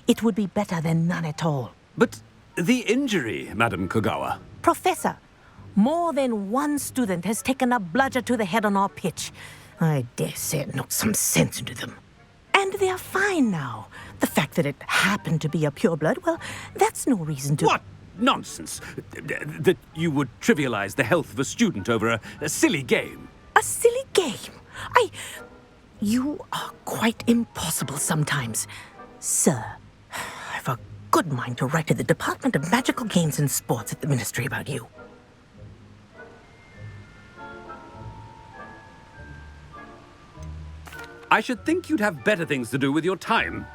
It would be better than none at all. But the injury, Madam Kogawa. Professor, more than one student has taken a bludger to the head on our pitch. I dare say it knocked some sense into them. And they are fine now. The fact that it happened to be a pureblood, well, that's no reason to... What nonsense! That you would trivialize the health of a student over a silly game. A silly game? You are quite impossible sometimes. Sir, I've a good mind to write to the Department of Magical Games and Sports at the Ministry about you. I should think you'd have better things to do with your time.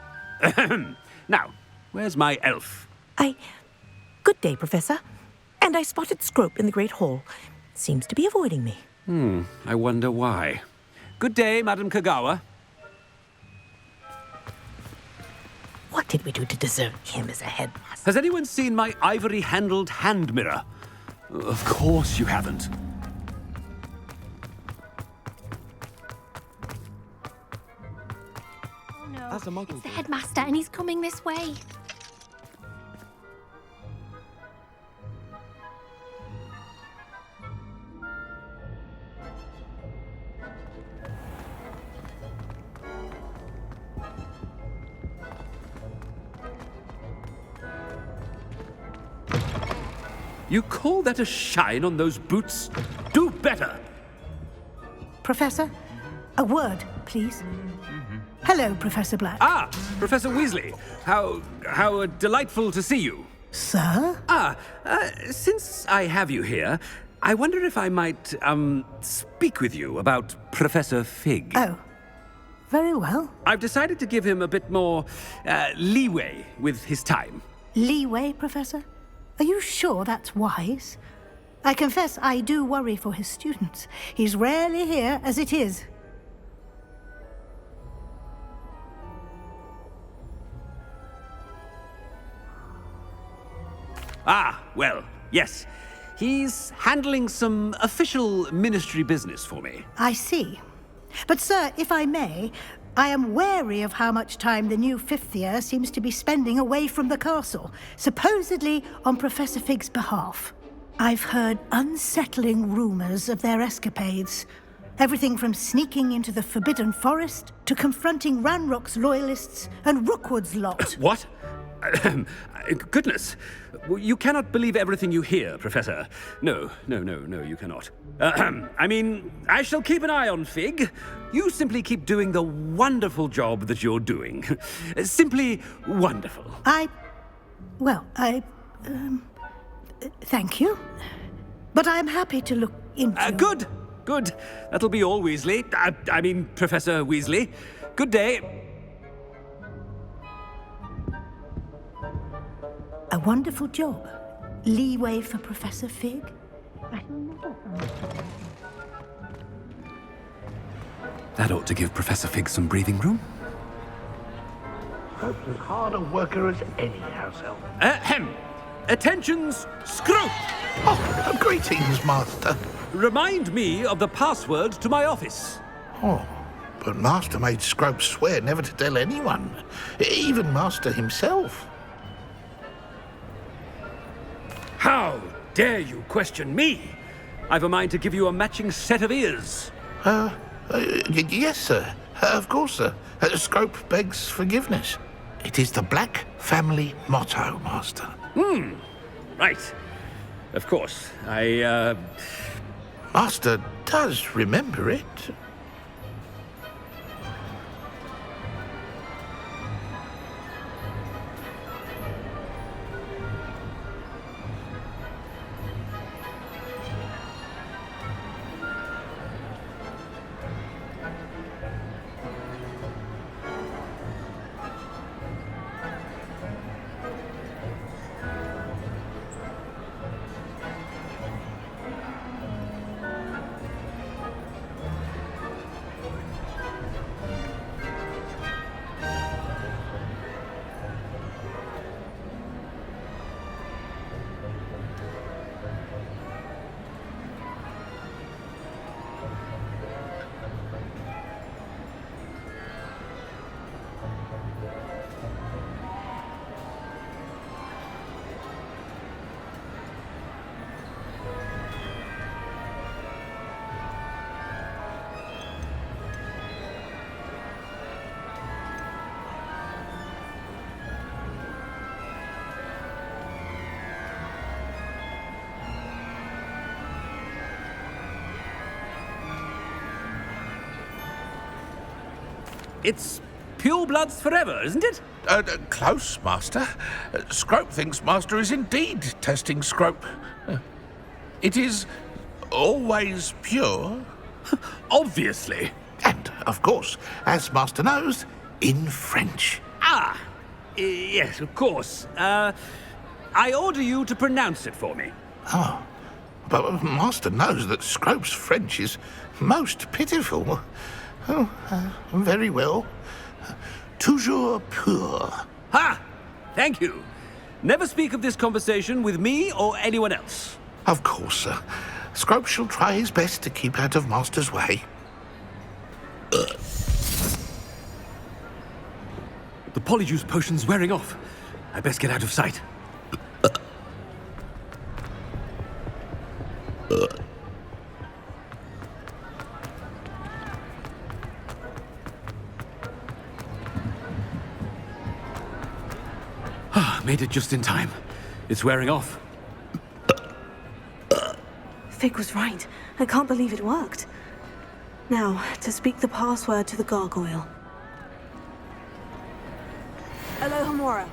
Now, where's my elf? Good day, Professor. And I spotted Scrope in the Great Hall. Seems to be avoiding me. I wonder why. Good day, Madam Kogawa. What did we do to deserve him as a headmaster? Has anyone seen my ivory-handled hand mirror? Of course you haven't. Oh no, it's the headmaster and he's coming this way. You call that a shine on those boots? Do better! Professor, a word, please. Hello, Professor Black. Ah, Professor Weasley. How delightful to see you. Sir? Since I have you here, I wonder if I might, speak with you about Professor Fig. Oh, very well. I've decided to give him a bit more, leeway with his time. Leeway, Professor? Are you sure that's wise? I confess I do worry for his students. He's rarely here as it is. Well, yes. He's handling some official ministry business for me. I see. But, sir, if I may, I am wary of how much time the new fifth year seems to be spending away from the castle, supposedly on Professor Fig's behalf. I've heard unsettling rumors of their escapades. Everything from sneaking into the Forbidden Forest to confronting Ranrock's loyalists and Rookwood's lot. What? Goodness. You cannot believe everything you hear, Professor. No, you cannot. I mean, I shall keep an eye on Fig. You simply keep doing the wonderful job that you're doing. Simply wonderful. Thank you. But I'm happy to look into... Good. That'll be all, Weasley. I mean, Professor Weasley. Good day. A wonderful job. Leeway for Professor Fig? That ought to give Professor Fig some breathing room. Hope's as hard a worker as any house elf. Attentions, Scrope! Oh, greetings, Master. Remind me of the password to my office. Oh, but Master made Scrope swear never to tell anyone, even Master himself. How dare you question me? I've a mind to give you a matching set of ears. Yes, sir. Of course, sir. Scrope begs forgiveness. It is the Black family motto, Master. Right. Of course. Master does remember it. It's pure bloods forever, isn't it? Close, Master. Scrope thinks Master is indeed testing Scrope. It is always pure. Obviously. And, of course, as Master knows, in French. Ah, yes, of course. I order you to pronounce it for me. Oh, but Master knows that Scrope's French is most pitiful. Oh, very well. Toujours pur. Ha! Thank you. Never speak of this conversation with me or anyone else. Of course, sir. Scrope shall try his best to keep out of Master's way. The polyjuice potion's wearing off. I best get out of sight. Made it just in time. It's wearing off. Fig was right. I can't believe it worked. Now, to speak the password to the gargoyle. Alohomora.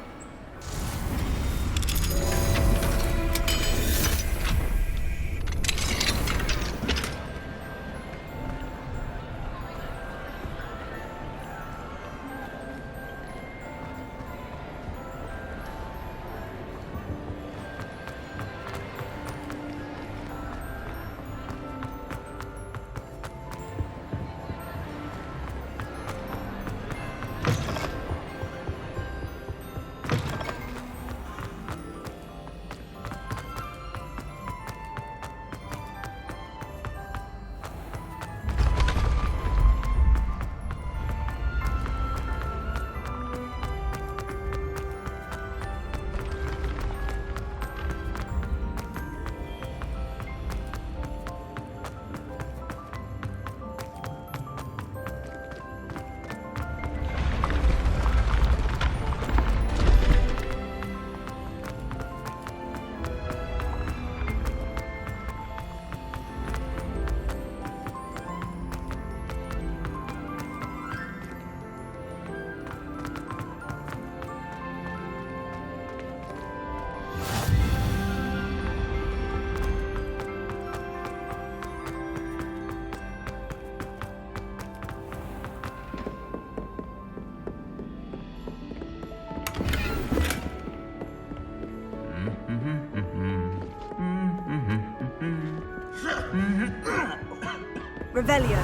Revelio.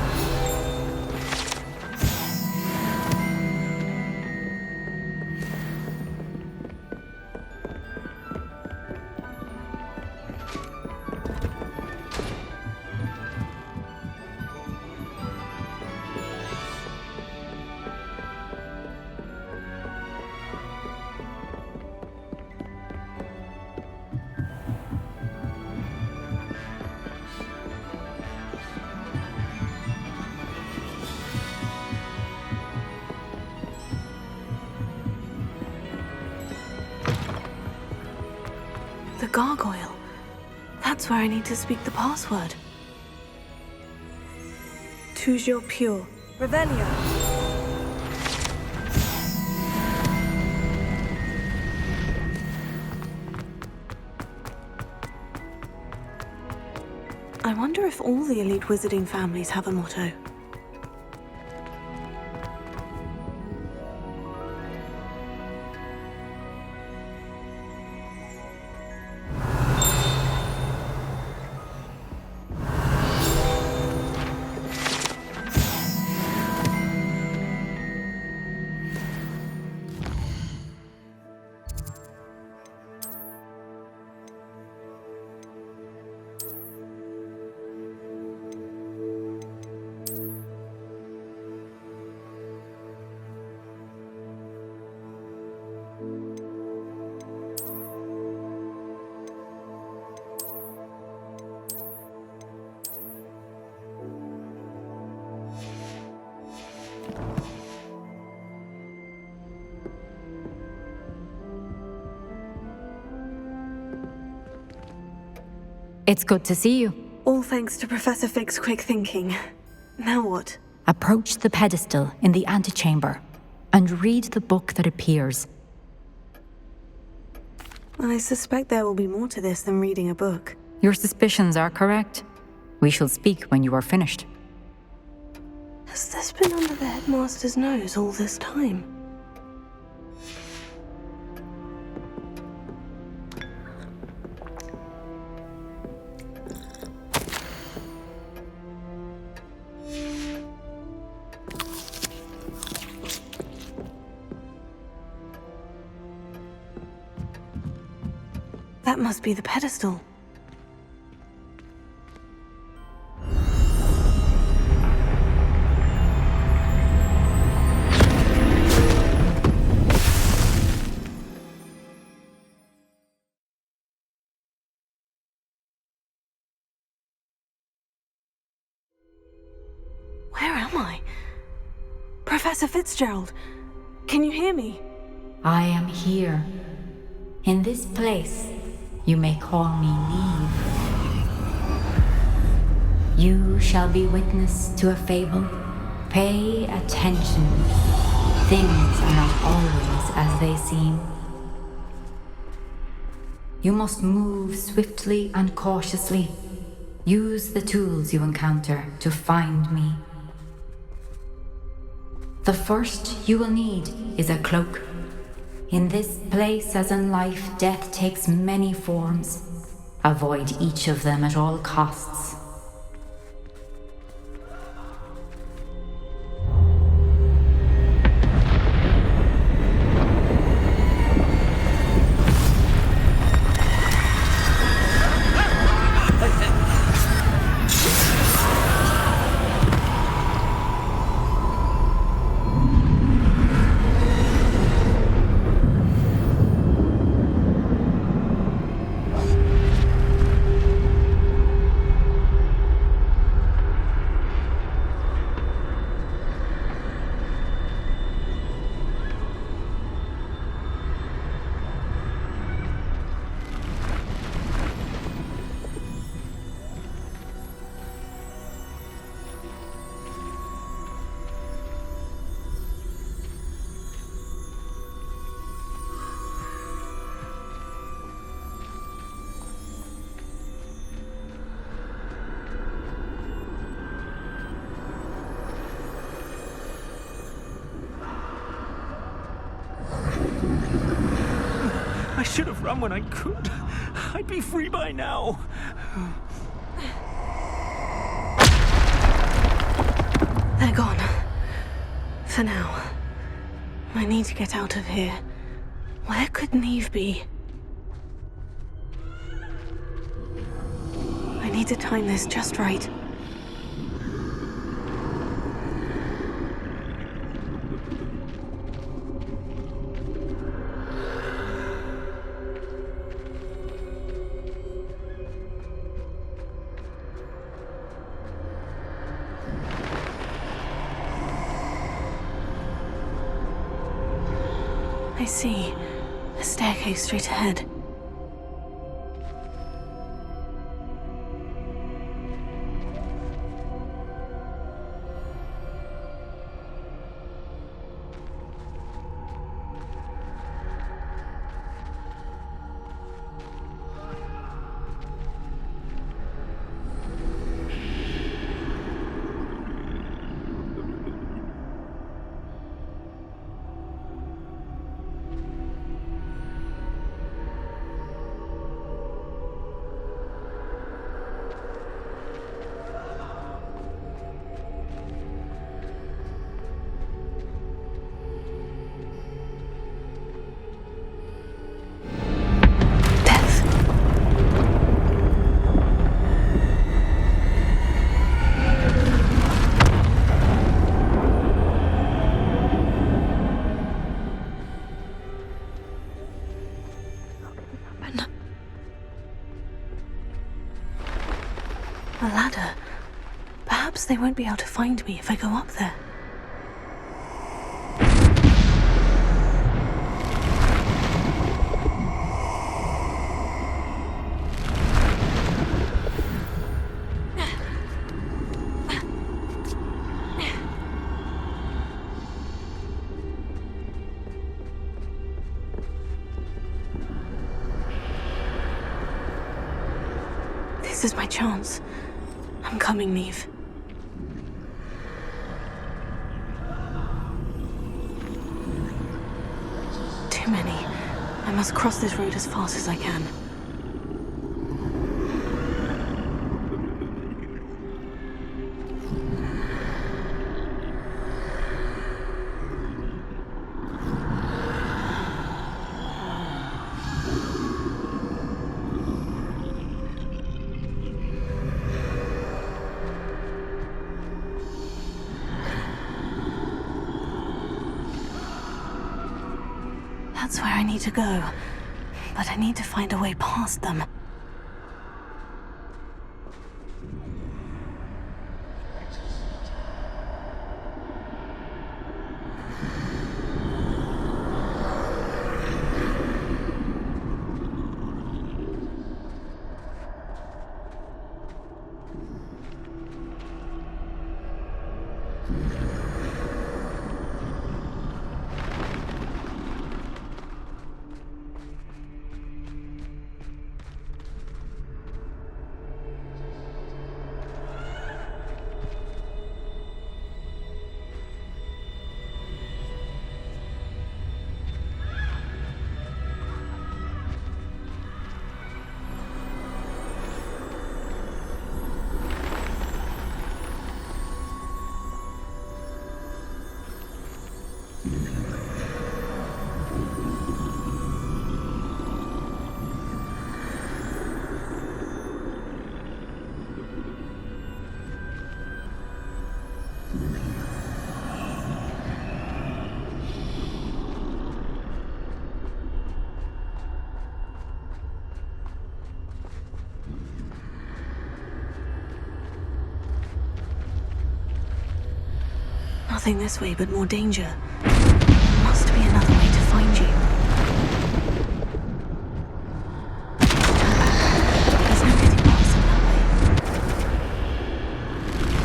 The gargoyle. That's where I need to speak the password. Toujours pure. Revelio. I wonder if all the elite wizarding families have a motto. It's good to see you. All thanks to Professor Fig's quick thinking. Now what? Approach the pedestal in the antechamber and read the book that appears. I suspect there will be more to this than reading a book. Your suspicions are correct. We shall speak when you are finished. Has this been under the headmaster's nose all this time? That must be the pedestal. Where am I? Professor Fitzgerald, can you hear me? I am here. In this place, you may call me Niamh. You shall be witness to a fable. Pay attention. Things are not always as they seem. You must move swiftly and cautiously. Use the tools you encounter to find me. The first you will need is a cloak. In this place, as in life, death takes many forms. Avoid each of them at all costs. I should have run when I could. I'd be free by now. They're gone. For now. I need to get out of here. Where could Niamh be? I need to time this just right. I see. A staircase straight ahead. A ladder. Perhaps they won't be able to find me if I go up there. This is my chance. I'm coming, Niamh. Too many. I must cross this road as fast as I can. That's where I need to go, but I need to find a way past them. Nothing this way, but more danger. Must be another way to find you. There's no getting past them that way.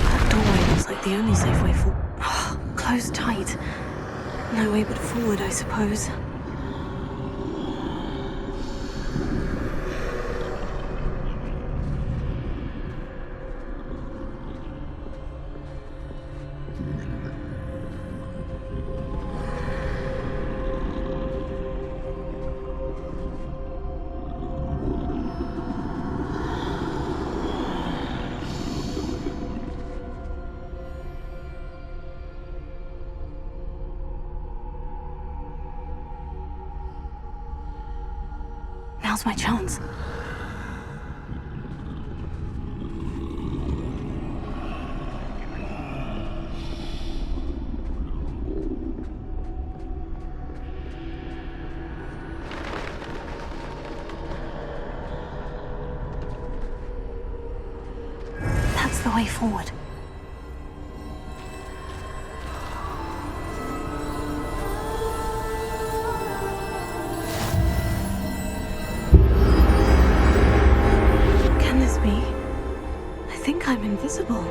That doorway looks like the only safe way for... Closed tight. No way but forward, I suppose. Now's my chance. That's the way forward. I'm invisible.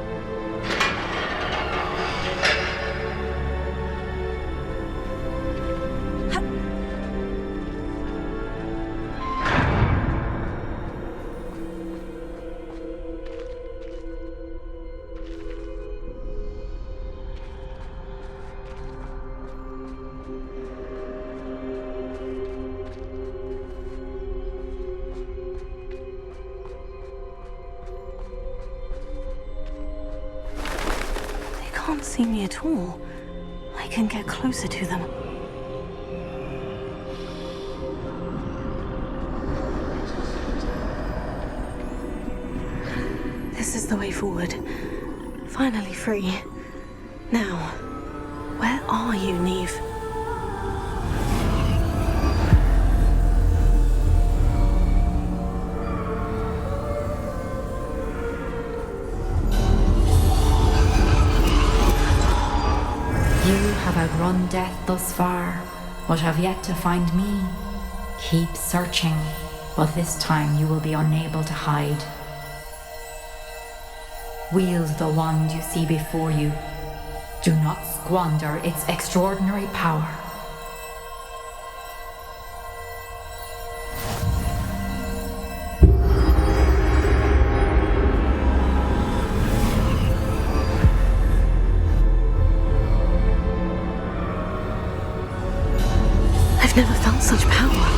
Can't see me at all. I can get closer to them. This is the way forward. Finally free. Now, where are you, Niamh? Outrun death thus far, but have yet to find me. Keep searching, but this time you will be unable to hide. Wield the wand you see before you. Do not squander its extraordinary power. got such power?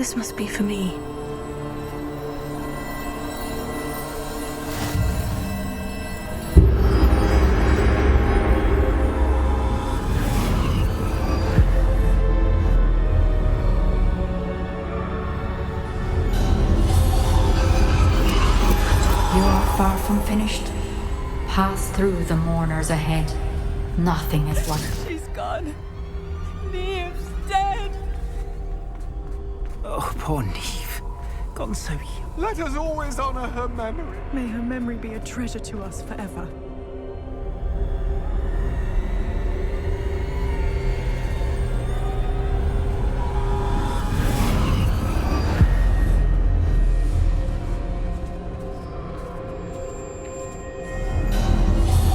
This must be for me. You are far from finished. Pass through the mourners ahead. Nothing is won. She's gone. Niamh's dead. Oh, poor Niamh. Gone so young. Let us always honor her memory. May her memory be a treasure to us forever.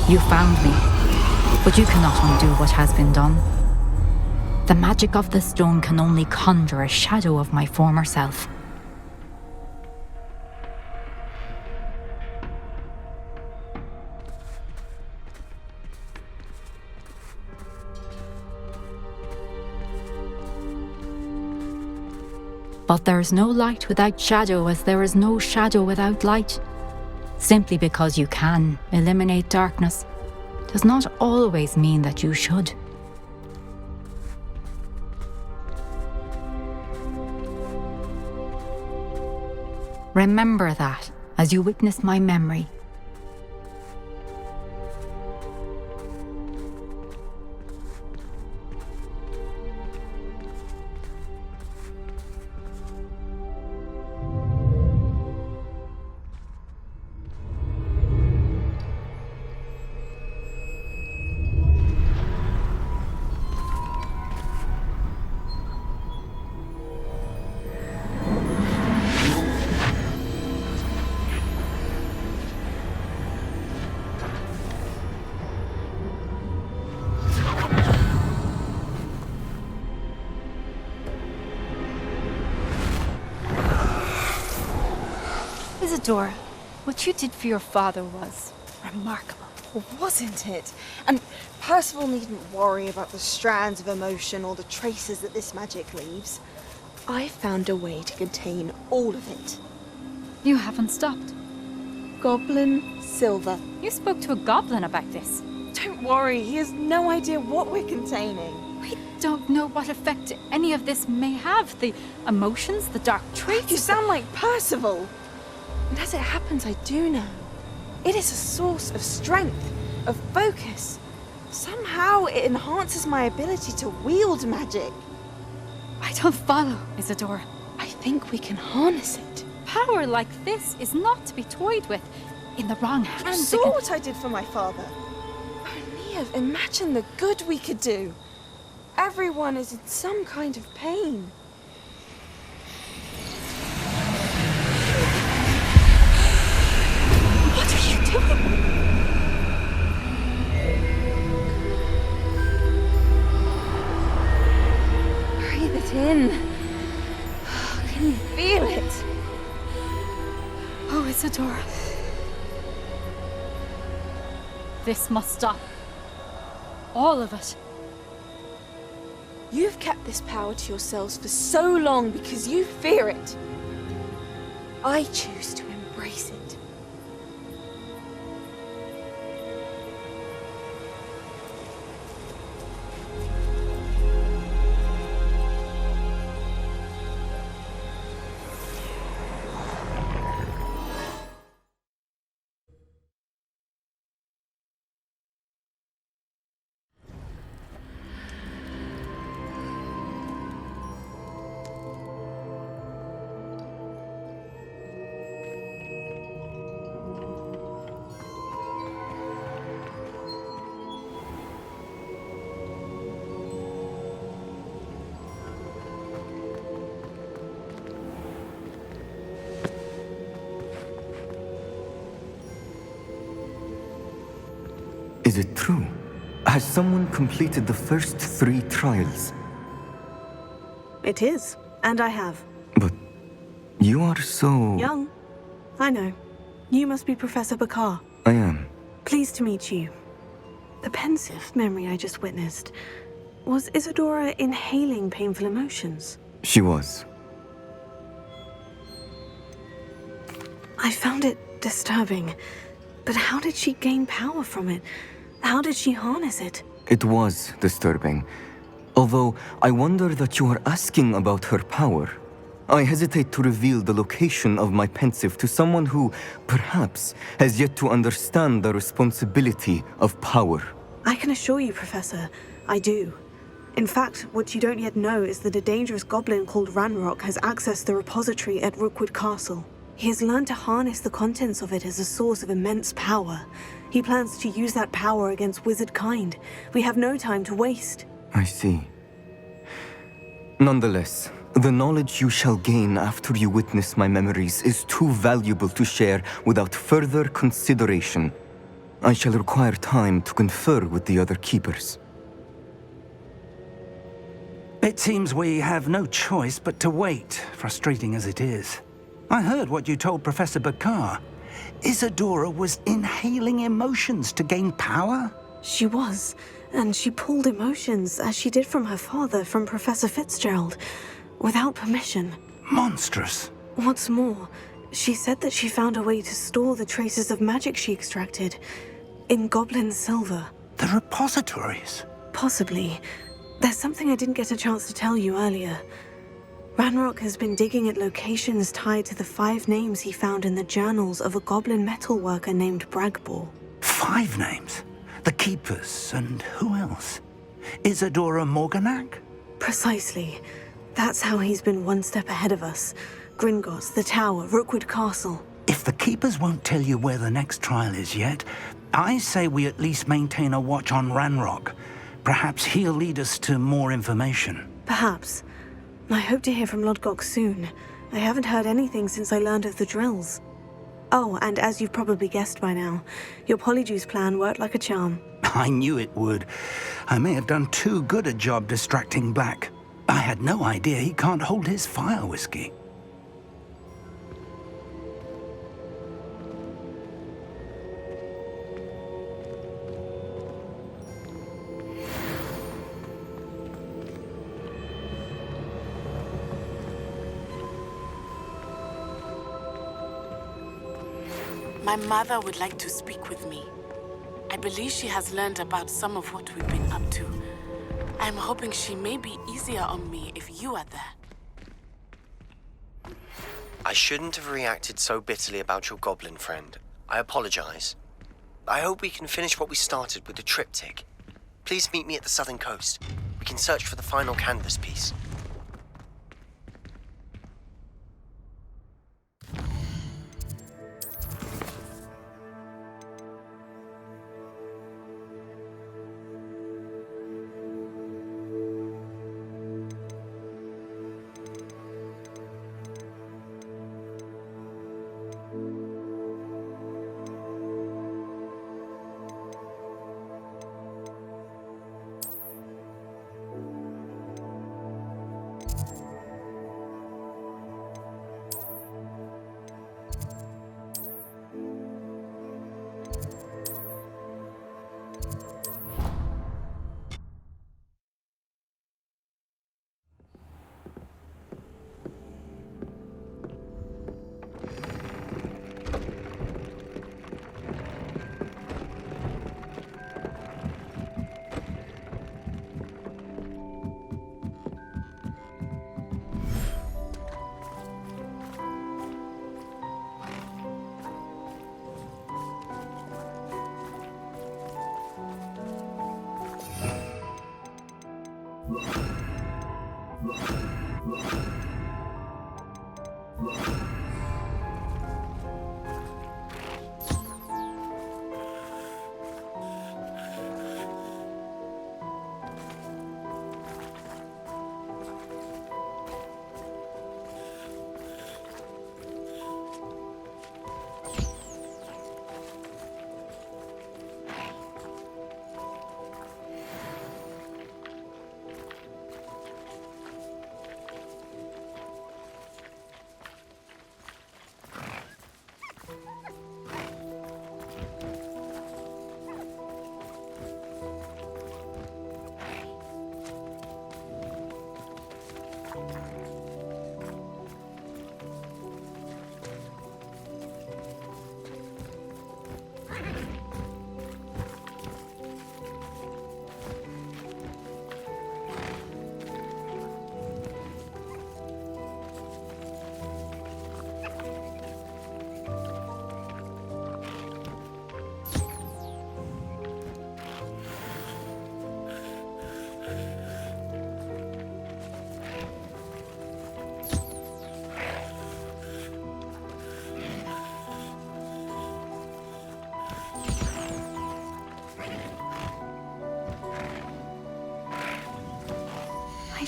You found me, but you cannot undo what has been done. The magic of the stone can only conjure a shadow of my former self. But there is no light without shadow, as there is no shadow without light. Simply because you can eliminate darkness does not always mean that you should. Remember that as you witness my memory. Isadora, what you did for your father was remarkable. Wasn't it? And Percival needn't worry about the strands of emotion or the traces that this magic leaves. I found a way to contain all of it. You haven't stopped. Goblin Silver. You spoke to a goblin about this. Don't worry, he has no idea what we're containing. We don't know what effect any of this may have. The emotions, the dark traits. You sound like Percival. And as it happens, I do know. It is a source of strength, of focus. Somehow it enhances my ability to wield magic. I don't follow, Isadora. I think we can harness it. Power like this is not to be toyed with. In the wrong hands. You saw what I did for my father. Oh, Niamh, imagine the good we could do. Everyone is in some kind of pain. What are you doing? Breathe it in. Can you feel it? Oh, Isadora. This must stop. All of it. You've kept this power to yourselves for so long because you fear it. I choose to embrace it. Is it true? Has someone completed the first 3 trials? It is, and I have. But you are so... Young. I know. You must be Professor Bakar. I am. Pleased to meet you. The pensive memory I just witnessed. Was Isadora inhaling painful emotions? She was. I found it disturbing. But how did she gain power from it? How did she harness it? It was disturbing. Although I wonder that you are asking about her power. I hesitate to reveal the location of my pensive to someone who, perhaps, has yet to understand the responsibility of power. I can assure you, Professor, I do. In fact, what you don't yet know is that a dangerous goblin called Ranrock has accessed the repository at Rookwood Castle. He has learned to harness the contents of it as a source of immense power. He plans to use that power against wizard kind. We have no time to waste. I see. Nonetheless, the knowledge you shall gain after you witness my memories is too valuable to share without further consideration. I shall require time to confer with the other keepers. It seems we have no choice but to wait, frustrating as it is. I heard what you told Professor Bakar. Isadora was inhaling emotions to gain power? She was, and she pulled emotions, as she did from her father, from Professor Fitzgerald, without permission. Monstrous. What's more, she said that she found a way to store the traces of magic she extracted in goblin silver. The repositories? Possibly. There's something I didn't get a chance to tell you earlier. Ranrock has been digging at locations tied to the 5 names he found in the journals of a goblin metalworker named Bragbor. 5 names? The Keepers, and who else? Isadora Morganac? Precisely. That's how he's been one step ahead of us. Gringotts, the Tower, Rookwood Castle. If the Keepers won't tell you where the next trial is yet, I say we at least maintain a watch on Ranrock. Perhaps he'll lead us to more information. Perhaps. I hope to hear from Lodgok soon. I haven't heard anything since I learned of the drills. Oh, and as you've probably guessed by now, your Polyjuice plan worked like a charm. I knew it would. I may have done too good a job distracting Black. I had no idea he can't hold his fire whiskey. My mother would like to speak with me. I believe she has learned about some of what we've been up to. I'm hoping she may be easier on me if you are there. I shouldn't have reacted so bitterly about your goblin friend. I apologize. I hope we can finish what we started with the triptych. Please meet me at the southern coast. We can search for the final canvas piece.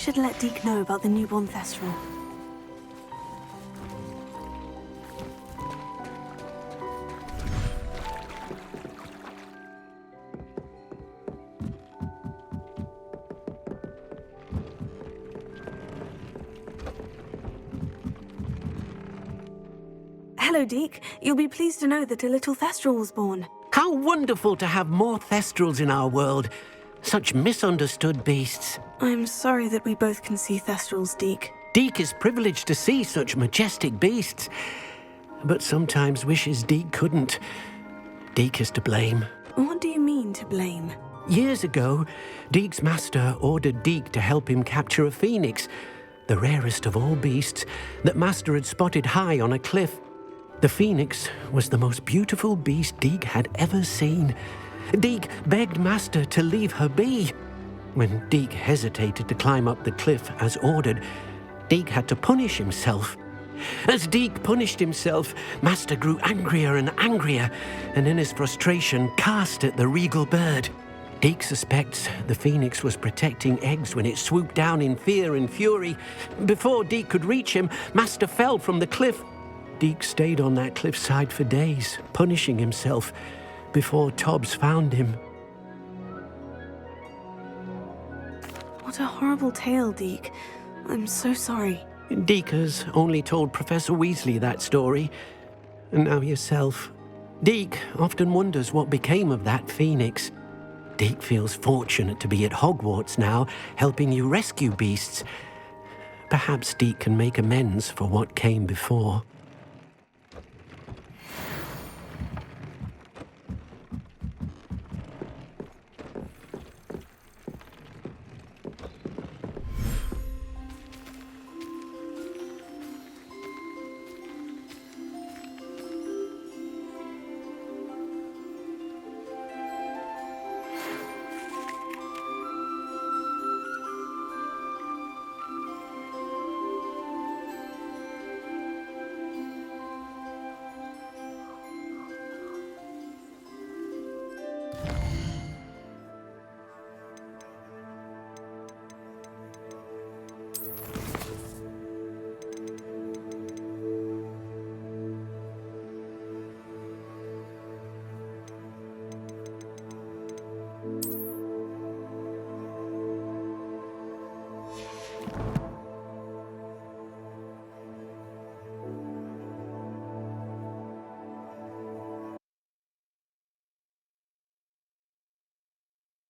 should let Deke know about the newborn Thestral. Hello, Deke. You'll be pleased to know that a little Thestral was born. How wonderful to have more Thestrals in our world. Such misunderstood beasts. I'm sorry that we both can see Thestrals, Deke. Deke is privileged to see such majestic beasts, but sometimes wishes Deke couldn't. Deke is to blame. What do you mean, to blame? Years ago, Deke's master ordered Deke to help him capture a phoenix, the rarest of all beasts, that master had spotted high on a cliff. The phoenix was the most beautiful beast Deke had ever seen. Deke begged master to leave her be. When Deke hesitated to climb up the cliff as ordered, Deke had to punish himself. As Deke punished himself, master grew angrier and angrier, and in his frustration cast at the regal bird. Deke suspects the phoenix was protecting eggs when it swooped down in fear and fury. Before Deke could reach him, master fell from the cliff. Deke stayed on that cliffside for days, punishing himself, before Tobbs found him. What a horrible tale, Deke. I'm so sorry. Deke has only told Professor Weasley that story, and now yourself. Deke often wonders what became of that phoenix. Deke feels fortunate to be at Hogwarts now, helping you rescue beasts. Perhaps Deke can make amends for what came before.